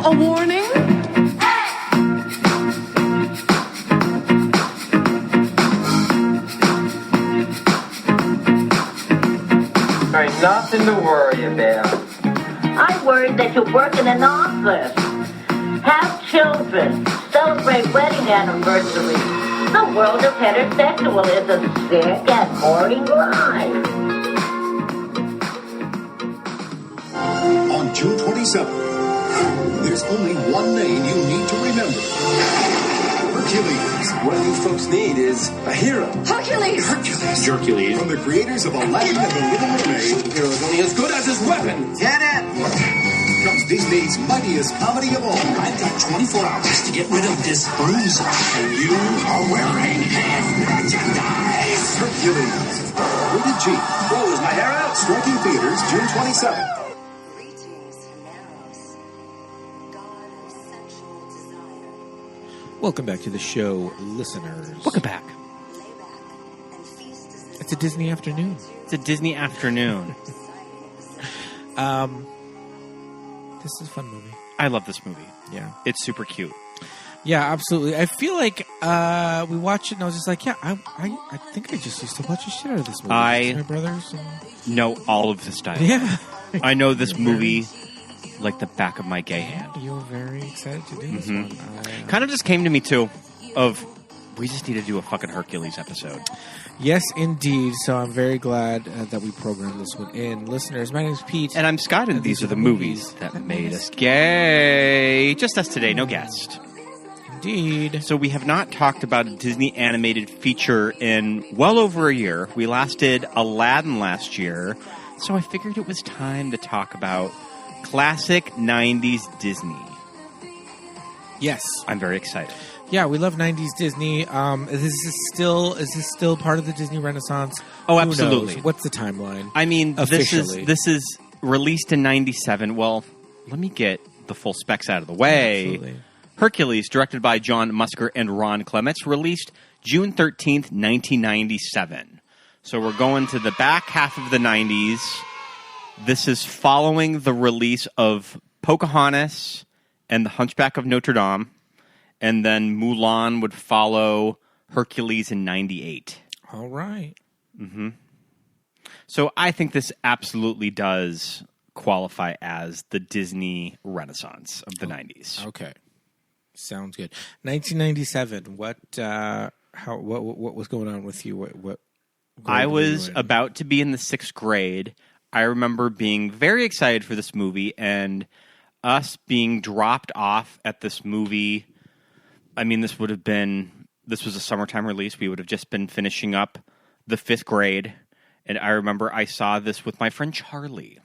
a warning? There ain't nothing to worry about. I'm worried that you work in an office. Have children. Celebrate wedding anniversaries. The world of heterosexual is a sick and boring life. On June 27th, there's only one name you need to remember. Hercules. What you folks need is a hero. Hercules! Hercules. From the creators of Aladdin and the Little Mermaid. The hero is only as good as his weapon. Comes Disney's mightiest comedy of all. I've got 24 hours to get rid of this bruise. And you are wearing hand merchandise. Hercules. Rated G. Whoa, is my hair out? Striking theaters June 27th. Welcome back to the show, listeners. Welcome back. It's a Disney afternoon. It's a Disney afternoon. This is a fun movie. I love this movie. Yeah. It's super cute. Yeah, absolutely. I feel like we watched it and I was just like, yeah, I think I just used to watch the shit out of this movie. My brothers. Know all of this dialogue. Yeah. I know this movie like the back of my gay hand. You're very excited to do this one. Kind of just came to me, too, of we just need to do a fucking Hercules episode. Yes, indeed. So I'm very glad that we programmed this one in. Listeners, my name is Pete. And I'm Scott, and these are the movies that made us gay. Just us today, no guest. Indeed. So we have not talked about a Disney animated feature in well over a year. We last did Aladdin last year, so I figured it was time to talk about classic 90s Disney. Yes. I'm very excited. Yeah, we love 90s Disney. Is this still part of the Disney Renaissance? Oh, Who absolutely. knows? What's the timeline? I mean, officially? this is released in 97. Well, let me get the full specs out of the way. Absolutely. Hercules, directed by John Musker and Ron Clements, released June 13th, 1997. So we're going to the back half of the 90s. This is following the release of Pocahontas and The Hunchback of Notre Dame, and then Mulan would follow Hercules in 98. All right. Mm-hmm. So I think this absolutely does qualify as the Disney Renaissance of the 90s. Okay. Sounds good. 1997. What was going on with you? What I was about to be in the 6th grade. I remember being very excited for this movie and us being dropped off at this movie. I mean, this was a summertime release. We would have just been finishing up the 5th grade. And I remember I saw this with my friend Charlie,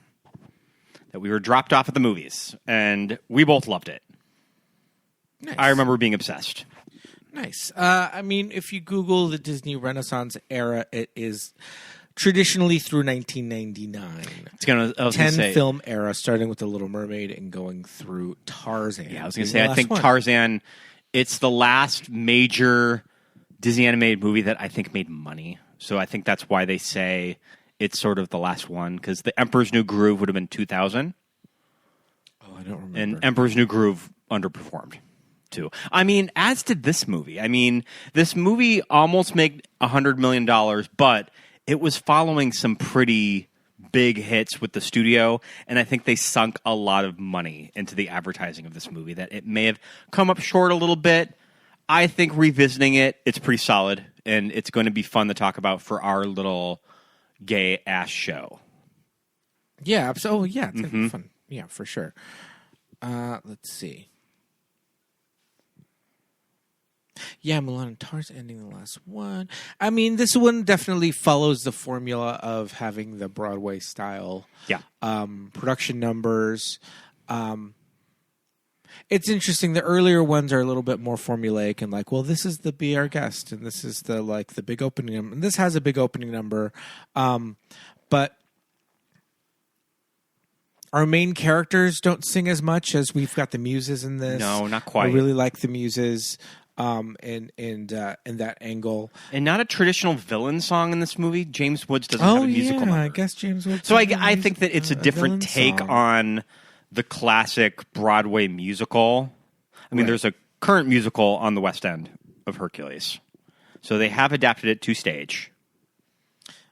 that we were dropped off at the movies, and we both loved it. Nice. I remember being obsessed. Nice. I mean, if you Google the Disney Renaissance era, it is traditionally through 1999. It's gonna 10-film era, starting with The Little Mermaid and going through Tarzan. Yeah, I was going to say, I think Tarzan, it's the last major Disney animated movie that I think made money. So I think that's why they say it's sort of the last one, because The Emperor's New Groove would have been 2000. Oh, I don't remember. And Emperor's New Groove underperformed, too. I mean, as did this movie. I mean, this movie almost made $100 million, but it was following some pretty big hits with the studio, and I think they sunk a lot of money into the advertising of this movie, that it may have come up short a little bit. I think revisiting it, it's pretty solid, and it's going to be fun to talk about for our little gay-ass show. Yeah, it's going to be fun. Yeah, for sure. Let's see. Yeah, Mulan and Tarzan ending the last one. I mean, this one definitely follows the formula of having the Broadway style production numbers. It's interesting. The earlier ones are a little bit more formulaic and like, well, this is the Be Our Guest, and this is the big opening number. And this has a big opening number, but our main characters don't sing as much as we've got the muses in this. No, not quite. I really like the muses. And that angle, and not a traditional villain song in this movie. James Woods doesn't have a musical number. I guess James Woods. So I think that it's a different take on the classic Broadway musical. I mean, there's a current musical on the West End of Hercules. So they have adapted it to stage.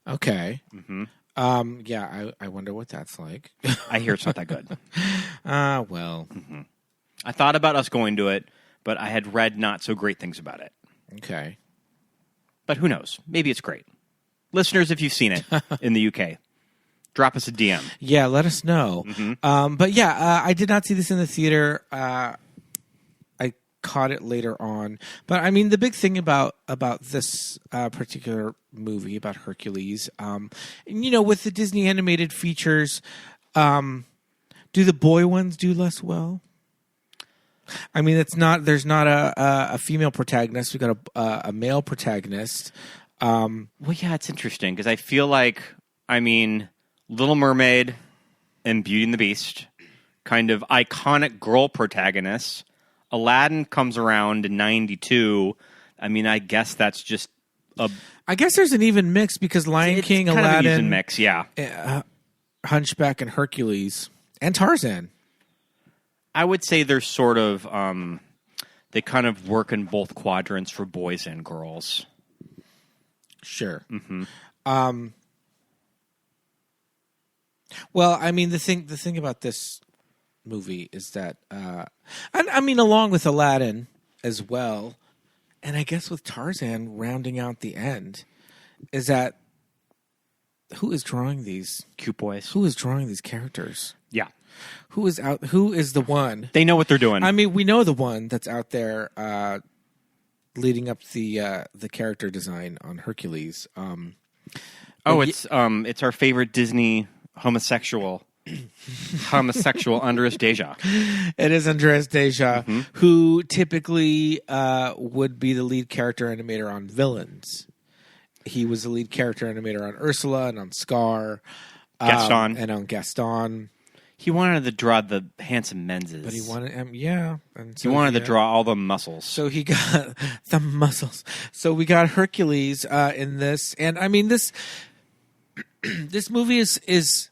Okay. Mm-hmm. I wonder what that's like. I hear it's not that good. Well. Mm-hmm. I thought about us going to it, but I had read not so great things about it. Okay. But who knows? Maybe it's great. Listeners, if you've seen it in the UK, drop us a DM. Yeah, let us know. Mm-hmm. But yeah, I did not see this in the theater. I caught it later on. But I mean, the big thing about this particular movie, about Hercules, with the Disney animated features, do the boy ones do less well? I mean, there's not a female protagonist. We've got a male protagonist. Well, yeah, it's interesting because I feel like, Little Mermaid and Beauty and the Beast, kind of iconic girl protagonists. Aladdin comes around in 92. I guess that's just I guess there's an even mix because Lion King, kind Aladdin, of an even mix, yeah. Hunchback, and Hercules, and Tarzan. I would say they're sort of they kind of work in both quadrants for boys and girls. Sure. Mm-hmm. Well, I mean, the thing about this movie is that, along with Aladdin as well, and I guess with Tarzan rounding out the end, is that who is drawing these cute boys? Who is drawing these characters? Yeah. Who is out? Who is the one? They know what they're doing. I mean, we know the one that's out there leading up the character design on Hercules. It's our favorite Disney homosexual Andres Deja. It is Andres Deja, who typically would be the lead character animator on Villains. He was the lead character animator on Ursula and on Scar, Gaston, and on Gaston. He wanted to draw the handsome menses, but he wanted, and so he wanted to draw all the muscles. So he got the muscles. So we got Hercules in this, and I mean this movie is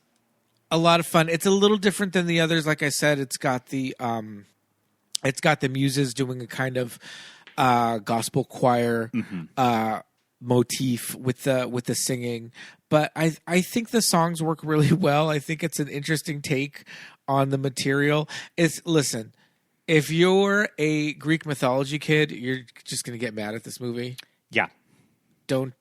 a lot of fun. It's a little different than the others. Like I said, it's got the muses doing a kind of gospel choir motif with the singing. But I think the songs work really well. I think it's an interesting take on the material. Listen, if you're a Greek mythology kid, you're just going to get mad at this movie. Yeah. Don't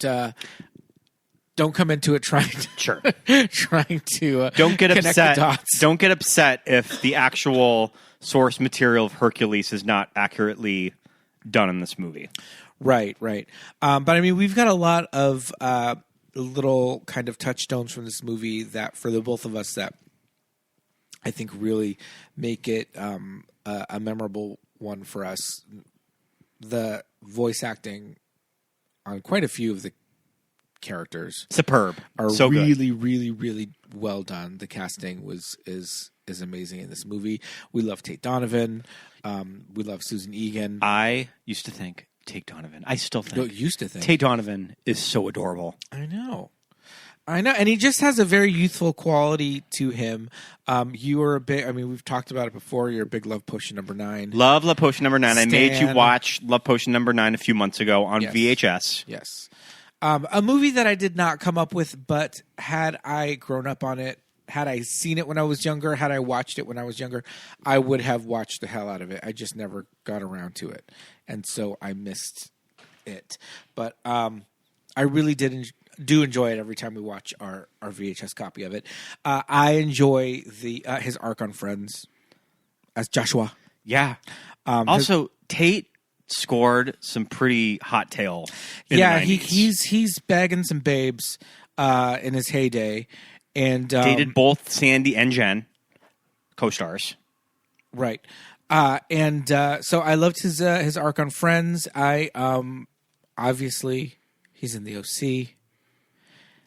come into it trying to don't get connect upset. The dots. Don't get upset if the actual source material of Hercules is not accurately done in this movie. Right. But I mean, we've got a lot of little kind of touchstones from this movie that, for the both of us, that I think really make it a memorable one for us. The voice acting on quite a few of the characters, superb, are so really, good. really, really well done. The casting is amazing in this movie. We love Tate Donovan. We love Susan Egan. I used to think Tate Donovan. I still think. Tate Donovan is so adorable. I know. And he just has a very youthful quality to him. You are a big, we've talked about it before. You're a big Love Potion number 9. Love Love Potion number 9. Stan. I made you watch Love Potion number 9 a few months ago on Yes. VHS. Yes. A movie that I did not come up with, but had I grown up on it, had I seen it when I was younger, had I watched it when I was younger, I would have watched the hell out of it. I just never got around to it. And so I missed it. But I really do enjoy it every time we watch our VHS copy of it. I enjoy his arc on Friends as Joshua. Yeah. Also, Tate scored some pretty hot tail. He's bagging some babes in his heyday, and dated both Sandy and Jen, co-stars. Right. So I loved his arc on Friends. I obviously he's in the OC.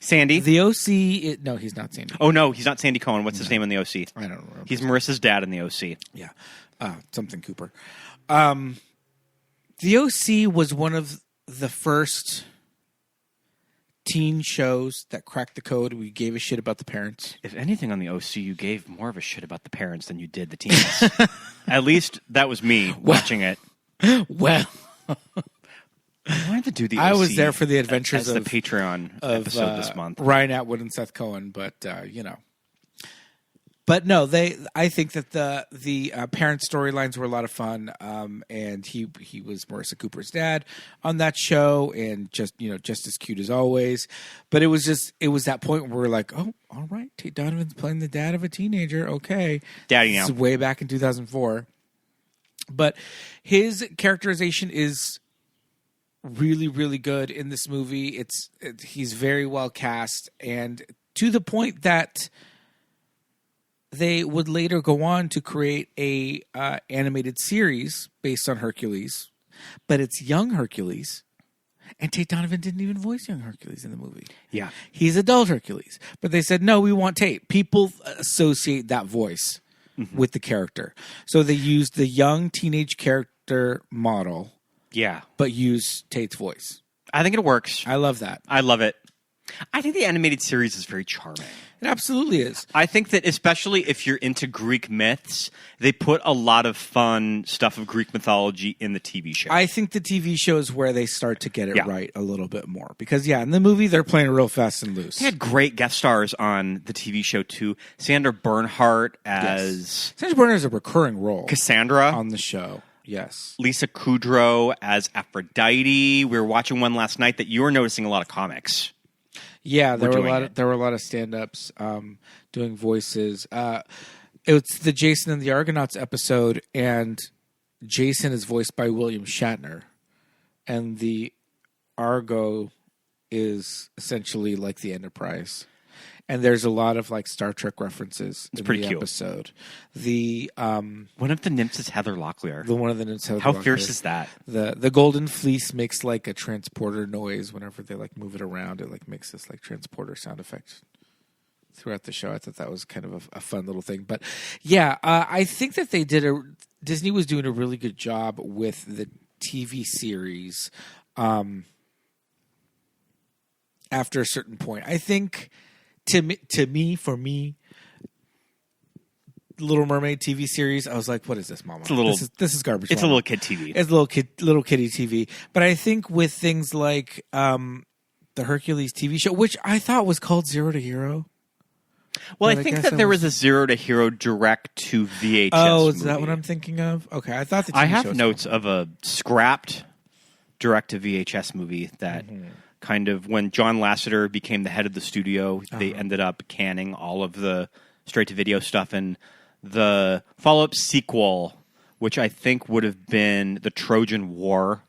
Sandy? The OC. No, he's not Sandy. Oh no, he's not Sandy Cohen. What's his name in the OC? I don't remember. He's Marissa's dad in the OC. Yeah, something Cooper. The OC was one of the first teen shows that cracked the code. We gave a shit about the parents. If anything on the OC, you gave more of a shit about the parents than you did the teens. At least that was me watching it. Well, I wanted to do the OC I was there for the adventures as of the Patreon episode this month. Ryan Atwood and Seth Cohen, but But no, I think that the parent storylines were a lot of fun, and he was Marissa Cooper's dad on that show, and just as cute as always. But it was that point where we're like, oh, all right, Tate Donovan's playing the dad of a teenager, okay, Daddy now. This is way back in 2004. But his characterization is really, really good in this movie. He's very well cast, and to the point that they would later go on to create a animated series based on Hercules, but it's young Hercules, and Tate Donovan didn't even voice young Hercules in the movie. Yeah. He's adult Hercules, but they said, no, we want Tate. People associate that voice with the character. So they used the young teenage character model, Yeah. but use Tate's voice. I think it works. I love that. I love it. I think the animated series is very charming. It absolutely is. I think that especially if you're into Greek myths, they put a lot of fun stuff of Greek mythology in the TV show. I think the TV show is where they start to get it Yeah. right a little bit more. Because, in the movie, they're playing real fast and loose. They had great guest stars on the TV show, too. Sandra Bernhardt as Sandra Bernhardt is a recurring role Cassandra. on the show. Yes. Lisa Kudrow as Aphrodite. We were watching one last night that you were noticing a lot of comics. Yeah, there were doing it. there were a lot of stand-ups doing voices. It's the Jason and the Argonauts episode, and Jason is voiced by William Shatner, and the Argo is essentially like the Enterprise. And there's a lot of like Star Trek references in pretty the cute. episode. The One of the nymphs is Heather Locklear. one of the nymphs. How fierce is that? The golden fleece makes like a transporter noise whenever they like move it around. It like makes this like transporter sound effect throughout the show. I thought that was kind of a fun little thing. But yeah, I think that Disney was doing a really good job with the TV series. After a certain point, I think for me, Little Mermaid TV series, I was like, "What is this, Mama? This is garbage." It's a Mama. little kid TV. It's little kiddie TV. But I think with things like the Hercules TV show, which I thought was called Zero to Hero. Well, But I I think guess that it there was- was a Zero to Hero direct to VHS. Oh, is that movie. what I'm thinking of? Okay, I thought the TV I show have was notes called- of a scrapped direct to VHS movie that kind of, when John Lasseter became the head of the studio, they ended up canning all of the straight to video stuff, and the follow up sequel, which I think would have been the Trojan War,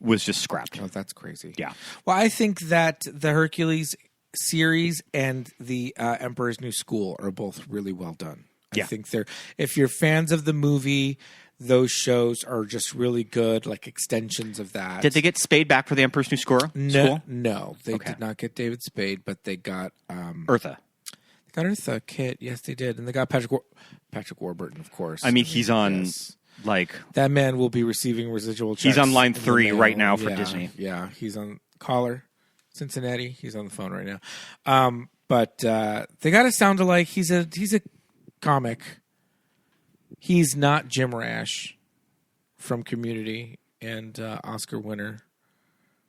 was just scrapped. Oh, that's crazy. Yeah. Well, I think that the Hercules series and the Emperor's New School are both really well done. I Yeah. think if you're fans of the movie, those shows are just really good, like extensions of that. Did they get Spade back for the Emperor's New School? No, they Okay. did not get David Spade, but they got Eartha. Eartha Kitt. Yes, they did, and they got Patrick Warburton, of course. I mean, he's on Yes. like That man will be receiving residual checks. He's on line in the 3 mail. right now for Yeah, Disney. Yeah, he's on caller Cincinnati. He's on the phone right now. But they got to sound alike. He's a comic. He's not Jim Rash from Community and Oscar winner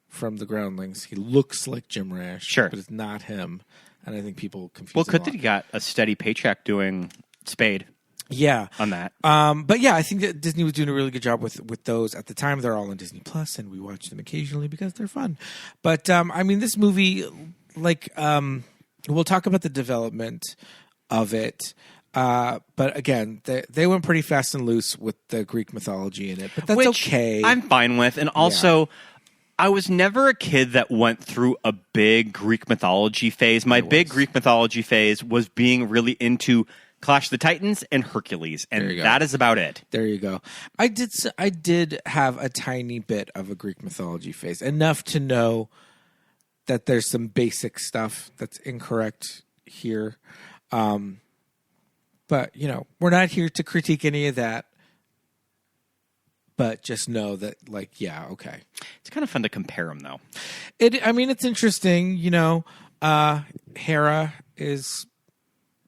from The Groundlings. He looks like Jim Rash, Sure. but it's not him. And I think people confuse. Well, him could a that lot. he got a steady paycheck doing Spade Yeah. on that? But yeah, I think that Disney was doing a really good job with those at the time. They're all on Disney Plus, and we watch them occasionally because they're fun. But I mean, this movie, like, we'll talk about the development of it. But again, they went pretty fast and loose with the Greek mythology in it. But that's Which okay. I'm fine with. And also, I was never a kid that went through a big Greek mythology phase. My big Greek mythology phase was being really into Clash of the Titans and Hercules, and you go. that is about it. There you go. I did have a tiny bit of a Greek mythology phase, enough to know that there's some basic stuff that's incorrect here. But we're not here to critique any of that. but just know that, like, yeah, okay. It's kind of fun to compare them, though. It's interesting, you know. Hera is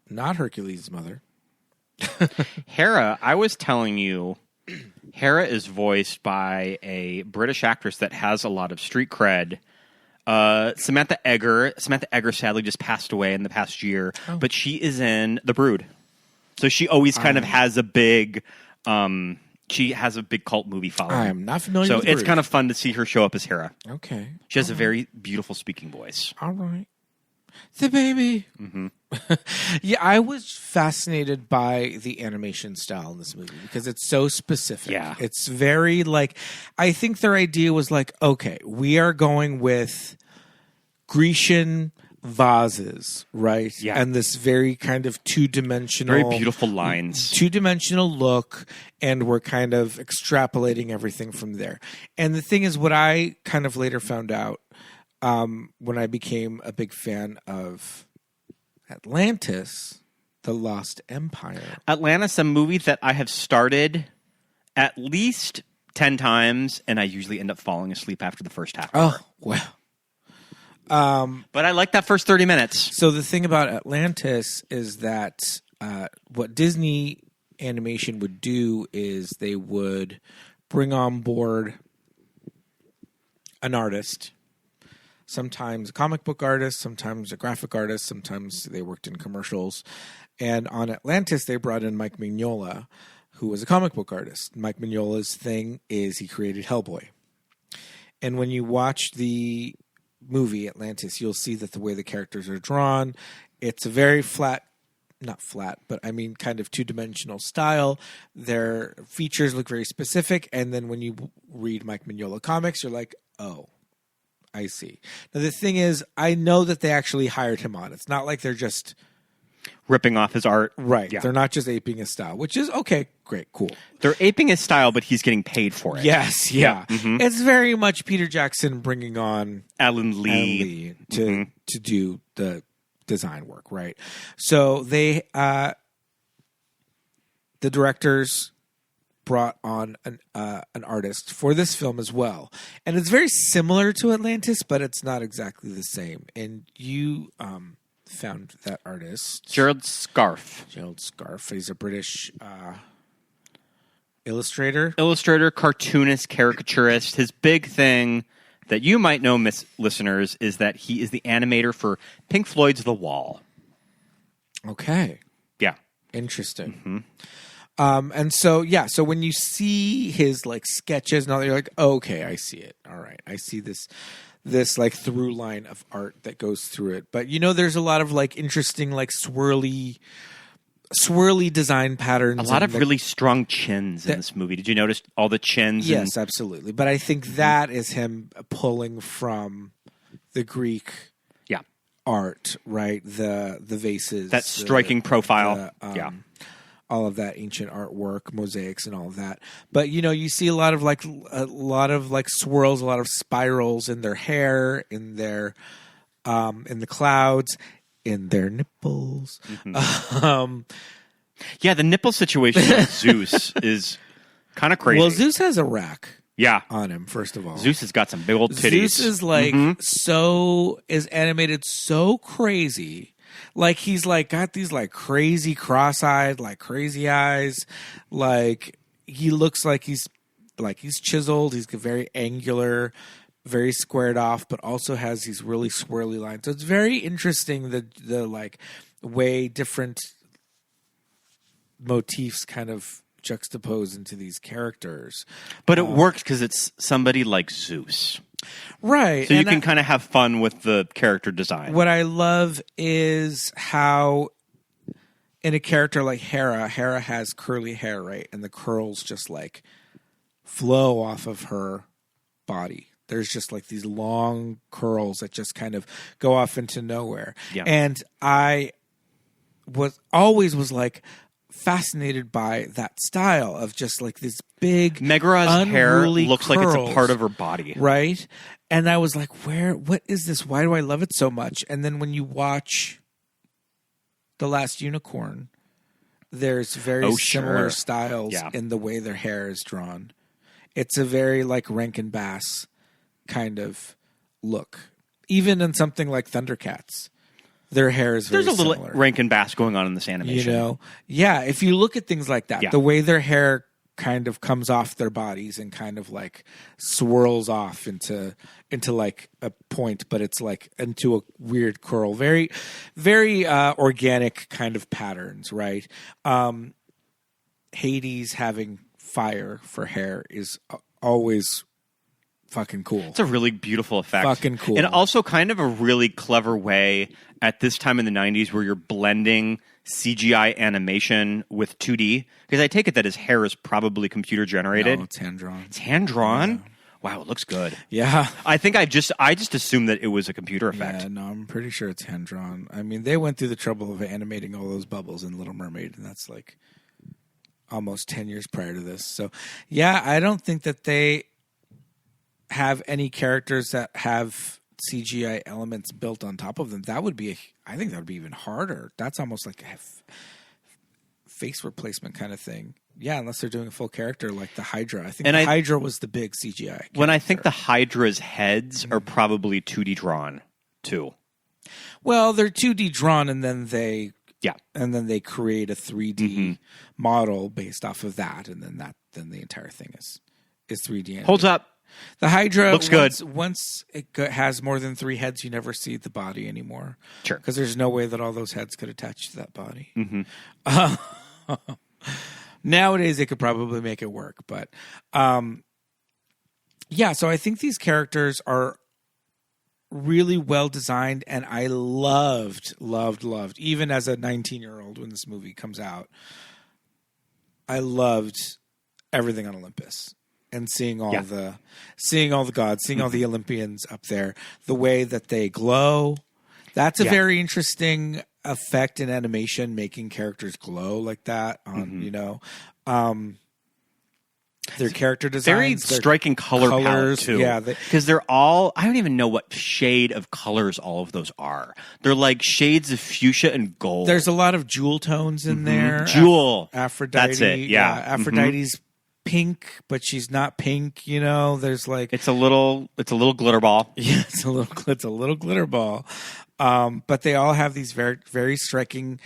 not Hercules' mother. Hera, I was telling you, Hera is voiced by a British actress that has a lot of street cred. Samantha Eggar. Samantha Eggar sadly just passed away in the past year, but she is in The Brood. So she always kind of has a big... she has a big cult movie following. I am not familiar so with The it's Brood. kind of fun to see her show up as Hera. Okay. She has a very beautiful speaking voice. All right. The baby. Mm-hmm. Yeah, I was fascinated by the animation style in this movie because it's so specific. Yeah. It's very like, I think their idea was like, okay, we are going with Grecian vases, right? Yeah. And this very kind of two-dimensional, Very beautiful lines. two-dimensional look, and we're kind of extrapolating everything from there. And the thing is, what I kind of later found out when I became a big fan of Atlantis, The Lost Empire. Atlantis, a movie that I have started at least 10 times, and I usually end up falling asleep after the first half hour. Oh, well. But I like that first 30 minutes. So the thing about Atlantis is that what Disney animation would do is they would bring on board an artist, sometimes a comic book artist, sometimes a graphic artist, sometimes they worked in commercials. And on Atlantis, they brought in Mike Mignola, who was a comic book artist. Mike Mignola's thing is he created Hellboy. And when you watch the movie Atlantis, you'll see that the way the characters are drawn, it's a very flat, not flat, but I mean kind of two-dimensional style. Their features look very specific, and then when you read Mike Mignola comics, you're like, oh, I see. Now the thing is, I know that they actually hired him on. It's not like they're just Ripping off his art. right. Yeah. They're not just aping his style, which is okay, great, cool. They're aping his style, but he's getting paid for it. Yes, yeah. It's very much Peter Jackson bringing on Alan Lee. to do the design work, right? So they the directors brought on an artist for this film as well, and it's very similar to Atlantis, but it's not exactly the same. And you found that artist, Gerald Scarfe. Gerald Scarfe. He's a British illustrator. Illustrator, cartoonist, caricaturist. His big thing that you might know, listeners, is that he is the animator for Pink Floyd's The Wall. Okay. Yeah. Interesting. And so when you see his like sketches and all that, you're like, okay, I see it. All right. I see this like through line of art that goes through it. But you know, there's a lot of like interesting, like swirly design patterns. A lot of really strong chins in this movie. Did you notice all the chins? Yes, absolutely. But I think that is him pulling from the Greek art, right? The vases, that striking profile. All of that ancient artwork, mosaics, and all of that. But you know, you see a lot of like swirls, a lot of spirals in their hair, in their in the clouds, in their nipples. Yeah, the nipple situation with Zeus is kind of crazy. Well, Zeus has a rack. Yeah. On him, first of all. Zeus has got some big old titties. Zeus is like is animated so crazy. Like he's like got these like crazy cross-eyed, like crazy eyes. Like he looks like he's chiseled. He's very angular, very squared off, but also has these really swirly lines. So it's very interesting the like way different motifs kind of juxtapose into these characters. But it works because it's somebody like Zeus. Right. So you can kind of have fun with the character design. What I love is how in a character like Hera has curly hair, right? And the curls just like flow off of her body. There's just like these long curls that just kind of go off into nowhere. Yeah. And I was like fascinated by that style of just like this big Meghra's hair unruly looks like it's a curls, part of her body. right? And I was like, what is this? Why do I love it so much? And then when you watch The Last Unicorn, there's very similar styles in the way their hair is drawn. It's a very like Rankin Bass kind of look. Even in something like Thundercats, their hair is very There's a little similar. Rankin Bass going on in this animation. You know, yeah. If you look at things like that, Yeah. the way their hair kind of comes off their bodies and kind of like swirls off into like a point, but it's like into a weird curl. Very, very organic kind of patterns, right? Hades having fire for hair is always fucking cool. It's a really beautiful effect. Fucking cool. And also kind of a really clever way at this time in the 90s where you're blending CGI animation with 2D. Because I take it that his hair is probably computer generated. No, it's hand drawn. It's hand drawn? Wow, it looks good. Yeah. I think I just assumed that it was a computer effect. Yeah, no, I'm pretty sure it's hand drawn. I mean, they went through the trouble of animating all those bubbles in Little Mermaid, and that's like almost 10 years prior to this. So, yeah, I don't think that they have any characters that have CGI elements built on top of them. That would be, I think that would be even harder. That's almost like a face replacement kind of thing. Yeah, unless they're doing a full character like the Hydra. I think Hydra was the big CGI character. When I think the Hydra's heads are probably 2D drawn, too. Well, they're 2D drawn, and then they create a 3D model based off of that, and then the entire thing is 3D animated. Holds up. The Hydra Looks good. Once it has more than 3 heads, you never see the body anymore. Sure. Because there's no way that all those heads could attach to that body. Nowadays, they could probably make it work. But, yeah, so I think these characters are really well designed, and I loved, even as a 19-year-old when this movie comes out, I loved everything on Olympus. And seeing all the gods, seeing all the Olympians up there, the way that they glow, that's a very interesting effect in animation, making characters glow like that. Their character designs, very striking color palette too. Yeah, because they're all, I don't even know what shade of colors all of those are. They're like shades of fuchsia and gold. There's a lot of jewel tones in there. Jewel, Aphrodite. That's it. Yeah, Aphrodite's pink, but she's not pink. You know, there's like it's a little glitter ball. Yeah, it's a little glitter ball. But they all have these very, very striking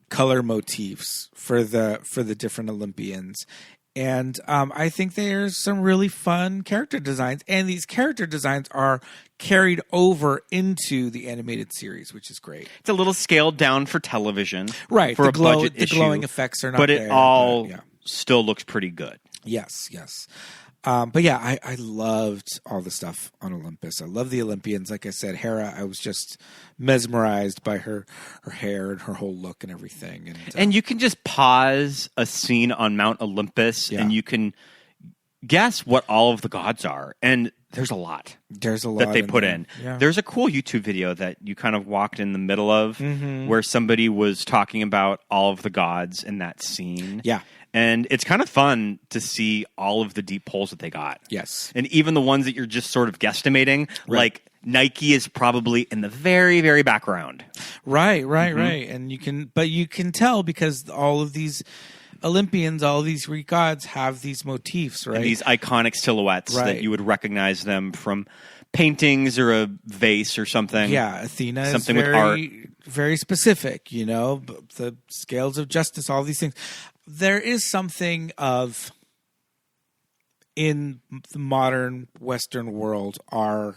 color motifs for the different Olympians. And I think there's some really fun character designs. And these character designs are carried over into the animated series, which is great. It's a little scaled down for television. Right. For a budget the glowing effects are not but there. It all still looks pretty good. Yes. But yeah, I loved all the stuff on Olympus. I love the Olympians. Like I said, Hera, I was just mesmerized by her hair and her whole look and everything. And you can just pause a scene on Mount Olympus and you can guess what all of the gods are. And there's a lot. That they put in. Yeah. There's a cool YouTube video that you kind of walked in the middle of where somebody was talking about all of the gods in that scene. Yeah. And it's kind of fun to see all of the deep pulls that they got. Yes. And even the ones that you're just sort of guesstimating, like Nike is probably in the very, very background. Right. And you can tell because all of these Olympians, all of these Greek gods have these motifs, right? And these iconic silhouettes that you would recognize them from paintings or a vase or something. Yeah, Athena something is with art. Very specific, you know, the scales of justice, all these things. There is something of, in the modern Western world, our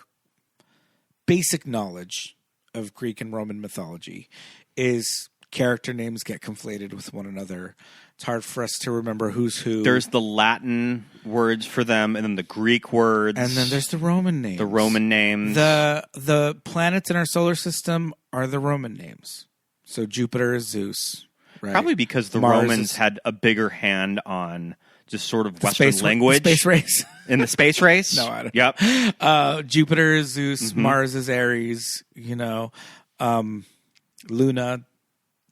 basic knowledge of Greek and Roman mythology is character names get conflated with one another. It's hard for us to remember who's who. There's the Latin words for them, and then the Greek words. And then there's the Roman names. The planets in our solar system are the Roman names. So Jupiter is Zeus. Right? Probably because the Mars Romans had a bigger hand on just sort of Western space language. Space race. In the space race? No, I don't. Yep. Jupiter is Zeus. Mars is Ares. You know, Luna,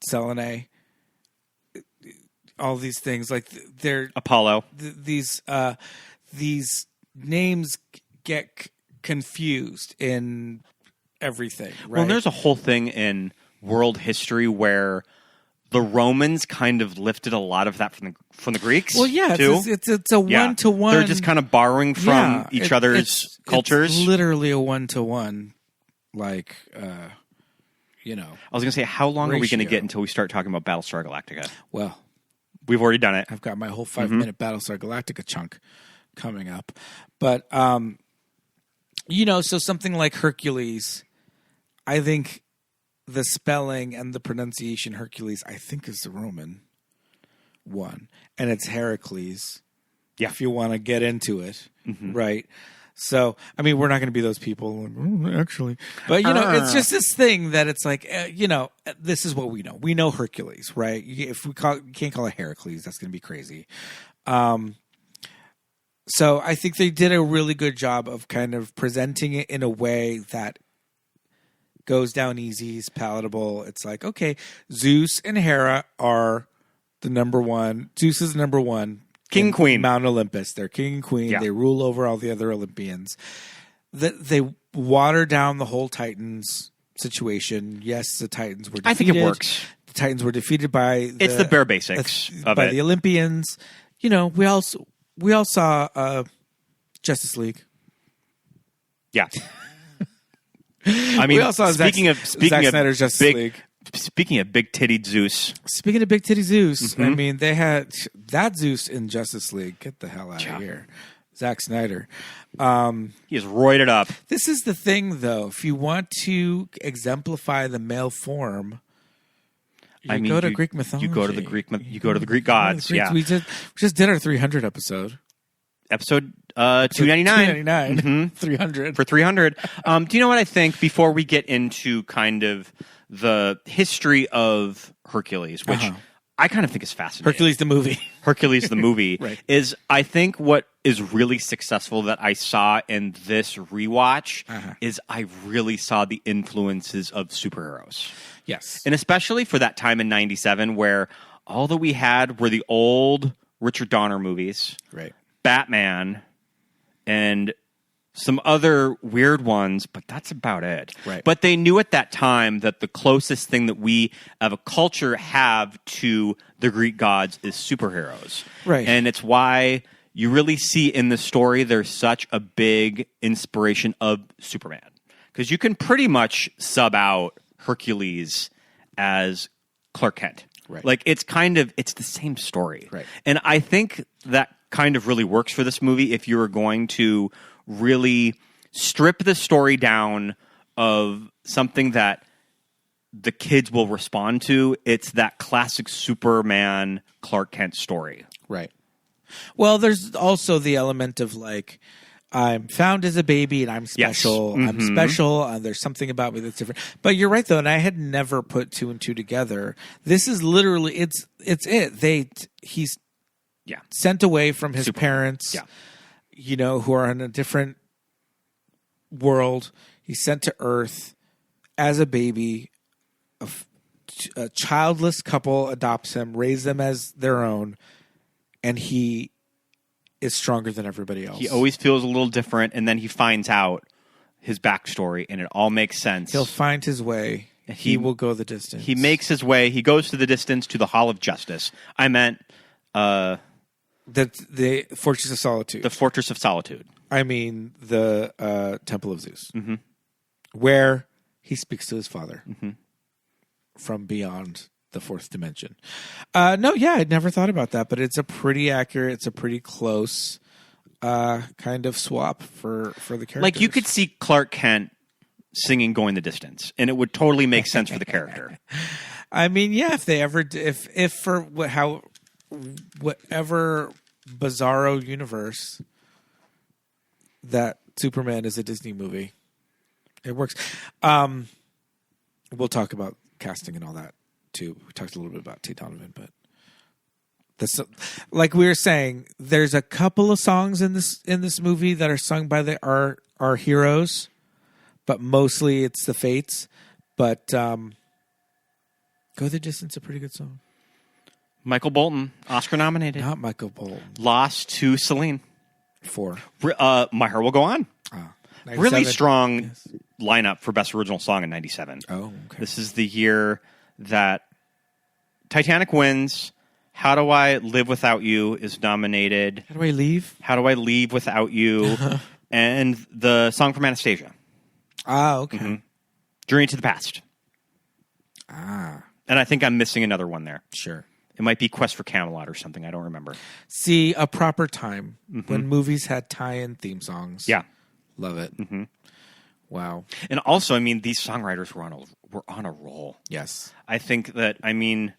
Selene. All these things like they're Apollo. These names get confused in everything. Right? Well, there's a whole thing in world history where the Romans kind of lifted a lot of that from the Greeks. Well, yeah, too. it's a one-to-one. They're just kind of borrowing from each other's cultures. It's literally a one-to-one, like, you know. I was going to say, how long are we going to ratio. get until we start talking about Battlestar Galactica? Well, We've already done it. I've got my whole 5-minute Battlestar Galactica chunk coming up. But, you know, so something like Hercules, I think the spelling and the pronunciation Hercules, I think, is the Roman one. And it's Hercules, if you want to get into it, right? So, I mean, we're not going to be those people, actually. But, you know, it's just this thing that it's like, you know, this is what we know. We know Hercules, right? If we can't call it Hercules, that's going to be crazy. So I think they did a really good job of kind of presenting it in a way that goes down easy, is palatable. It's like, okay, Zeus and Hera are the number one. Zeus is number one. King and Queen. Mount Olympus. They're king and queen. Yeah. They rule over all the other Olympians. They water down the whole Titans situation. Yes, the Titans were defeated. I think it works. The Titans were defeated by It's the bare basics of by it. the Olympians. You know, we all saw Justice League. Yeah. I mean, We all saw Zack Snyder's Justice League. Speaking of big-titted Zeus. Speaking of Big Titty Zeus, I mean, they had that Zeus in Justice League. Get the hell out of here. Zack Snyder. He is roided up. This is the thing, though. If you want to exemplify the male form, you go to Greek mythology. You go to the Greek gods. Yeah. We just did our 300 episode. Episode 299. 299. 300. For 300. Do you know what I think before we get into kind of the history of Hercules, which I kind of think is fascinating. Hercules the movie. Hercules the movie Right. is, I think, what is really successful that I saw in this rewatch is I really saw the influences of superheroes. Yes. And especially for that time in 97 where all that we had were the old Richard Donner movies, Right. Batman, and some other weird ones, but that's about it. Right. But they knew at that time that the closest thing that we, of a culture, have to the Greek gods is superheroes. Right. And it's why you really see in the story there's such a big inspiration of Superman. Because you can pretty much sub out Hercules as Clark Kent. Right. Like, it's the same story. Right. And I think that kind of really works for this movie if you were going to really strip the story down of something that the kids will respond to. It's that classic Superman Clark Kent story. Right. Well, there's also the element of like, I'm found as a baby and I'm special. Yes. I'm special. There's something about me that's different. But you're right, though, and I had never put two and two together. This is literally it's it. He's sent away from his parents. Yeah. You know, who are in a different world. He's sent to Earth as a baby. A childless couple adopts him, raise them as their own, and he is stronger than everybody else. He always feels a little different, and then he finds out his backstory, and it all makes sense. He'll find his way. He will go the distance. He makes his way. He goes to the distance to the Hall of Justice. I meant the Fortress of Solitude. the Fortress of Solitude. I mean the Temple of Zeus, where he speaks to his father from beyond the fourth dimension. I'd never thought about that, but it's a pretty accurate, it's a pretty close kind of swap for the characters. Like, you could see Clark Kent singing "Going the Distance," and it would totally make sense for the character. I mean, yeah, if they ever, if for whatever bizarro universe that Superman is a Disney movie, it works. We'll talk about casting and all that too. We talked a little bit about Tate Donovan, but this, like we were saying, there's a couple of songs in this movie that are sung by our heroes, but mostly it's the Fates. But Go the Distance, a pretty good song. Michael Bolton, Oscar nominated. Not Michael Bolton. Lost to Celine. 4. My Heart Will Go On. 97. Really strong lineup for Best Original Song in 97. Oh, okay. This is the year that Titanic wins. How Do I Live Without You is nominated. How do I leave? How Do I Leave Without You? And the song from Anastasia. Ah, okay. Journey to the Past. Ah, And I think I'm missing another one there. sure. It might be Quest for Camelot or something. I don't remember. See, a proper time when movies had tie-in theme songs. Yeah. Love it. Wow. And also, I mean, these songwriters were on a roll. Yes. I think that, I mean,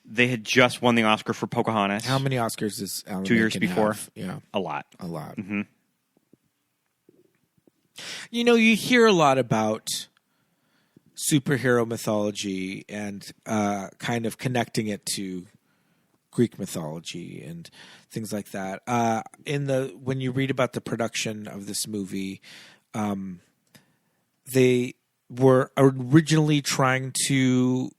they had just won the Oscar for Pocahontas. How many Oscars does Alan 2 years Menken before? have? Yeah, A lot. a lot. You know, you hear a lot about superhero mythology and kind of connecting it to Greek mythology and things like that. When you read about the production of this movie, they were originally trying to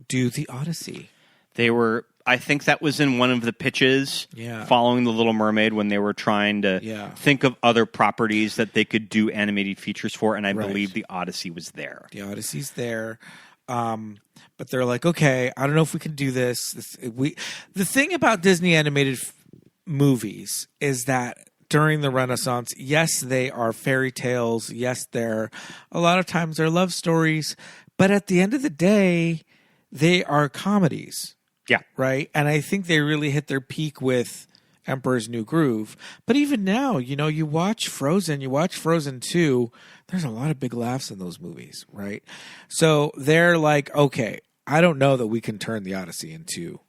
do the Odyssey. They were, I think that was in one of the pitches following The Little Mermaid when they were trying to think of other properties that they could do animated features for, and I believe the Odyssey was there. The Odyssey's there. But they're like, okay, I don't know if we can do this. The thing about Disney animated movies is that during the Renaissance, yes, they are fairy tales. Yes, a lot of times they're love stories. But at the end of the day, they are comedies. Yeah. Right? And I think they really hit their peak with Emperor's New Groove. But even now, you know, you watch Frozen 2, there's a lot of big laughs in those movies, right? So they're like, okay, I don't know that we can turn the Odyssey into...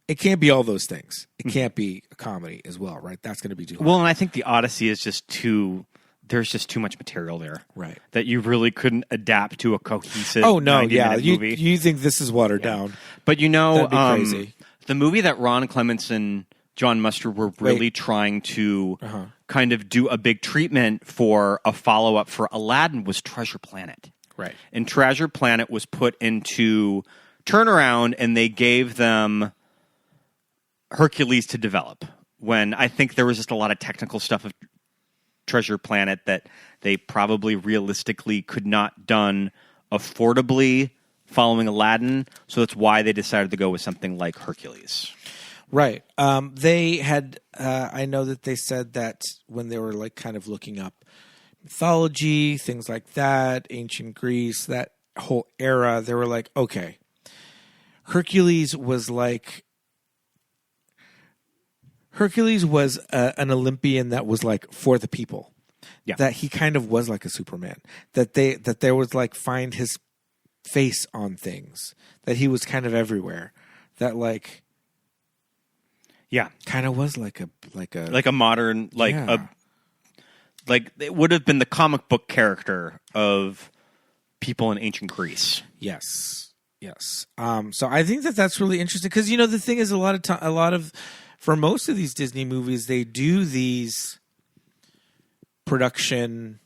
It can't be all those things. It can't be a comedy as well, right? That's going to be too hard. Well, and I think the Odyssey is just there's just too much material there. Right. That you really couldn't adapt to a cohesive 90-minute movie. You think this is watered down. But you know, That'd be crazy. The movie that Ron Clements and John Musker were really trying to kind of do a big treatment for a follow-up for Aladdin was Treasure Planet. Right. And Treasure Planet was put into turnaround, and they gave them Hercules to develop, when I think there was just a lot of technical stuff of Treasure Planet that they probably realistically could not done affordably following Aladdin. So that's why they decided to go with something like Hercules. Right. They had, I know that they said that when they were like kind of looking up mythology, things like that, ancient Greece, that whole era, they were like, okay, Hercules was an Olympian that was like for the people. Yeah. That he kind of was like a Superman. That there was like find his face on things. That he was kind of everywhere. That like kind of was like a modern it would have been the comic book character of people in ancient Greece. Yes. So I think that that's really interesting because you know the thing is for most of these Disney movies, they do these production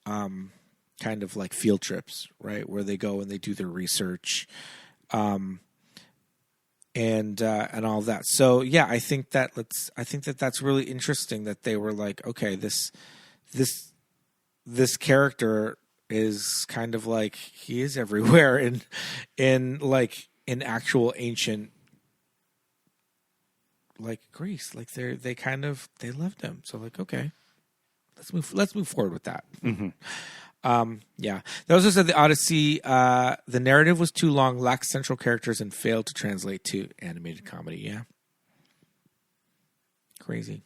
kind of like field trips, right? Where they go and they do their research and all that. So yeah, I think that that's really interesting that they were like, okay, this character is kind of like he is everywhere in actual ancient like Greece, like they loved him. So like, okay, let's move forward with that. Yeah. They also said the Odyssey, the narrative was too long, lacked central characters, and failed to translate to animated comedy. Yeah. Crazy.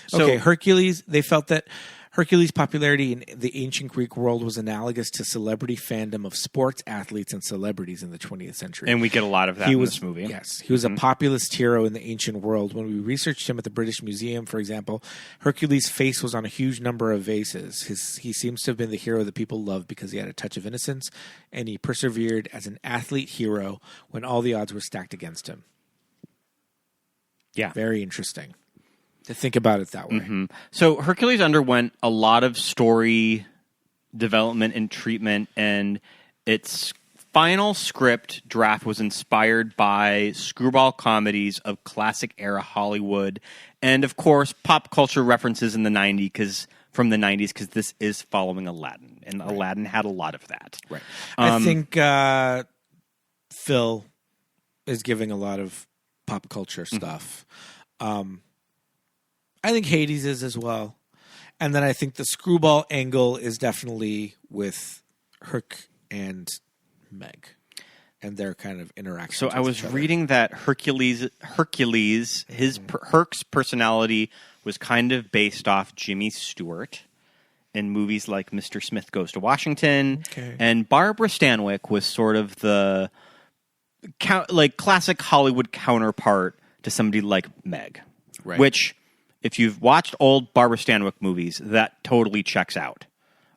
So, okay, Hercules. They felt that Hercules' popularity in the ancient Greek world was analogous to celebrity fandom of sports athletes and celebrities in the 20th century. and we get a lot of that in this movie. Yes, he was a populist hero in the ancient world. When we researched him at the British Museum, for example, Hercules' face was on a huge number of vases. He seems to have been the hero that people loved because he had a touch of innocence, and he persevered as an athlete hero when all the odds were stacked against him. Yeah. Very interesting to think about it that way. So Hercules underwent a lot of story development and treatment, and its final script draft was inspired by screwball comedies of classic era Hollywood, and of course pop culture references in the 90s because this is following Aladdin, and Aladdin had a lot of that. Right. I think Phil is giving a lot of pop culture stuff. I think Hades is as well. And then I think the screwball angle is definitely with Herc and Meg and their kind of interaction. So I was reading that Hercules, Herc's personality was kind of based off Jimmy Stewart in movies like Mr. Smith Goes to Washington. Okay. And Barbara Stanwyck was sort of the classic Hollywood counterpart to somebody like Meg. Right. Which, if you've watched old Barbara Stanwyck movies, that totally checks out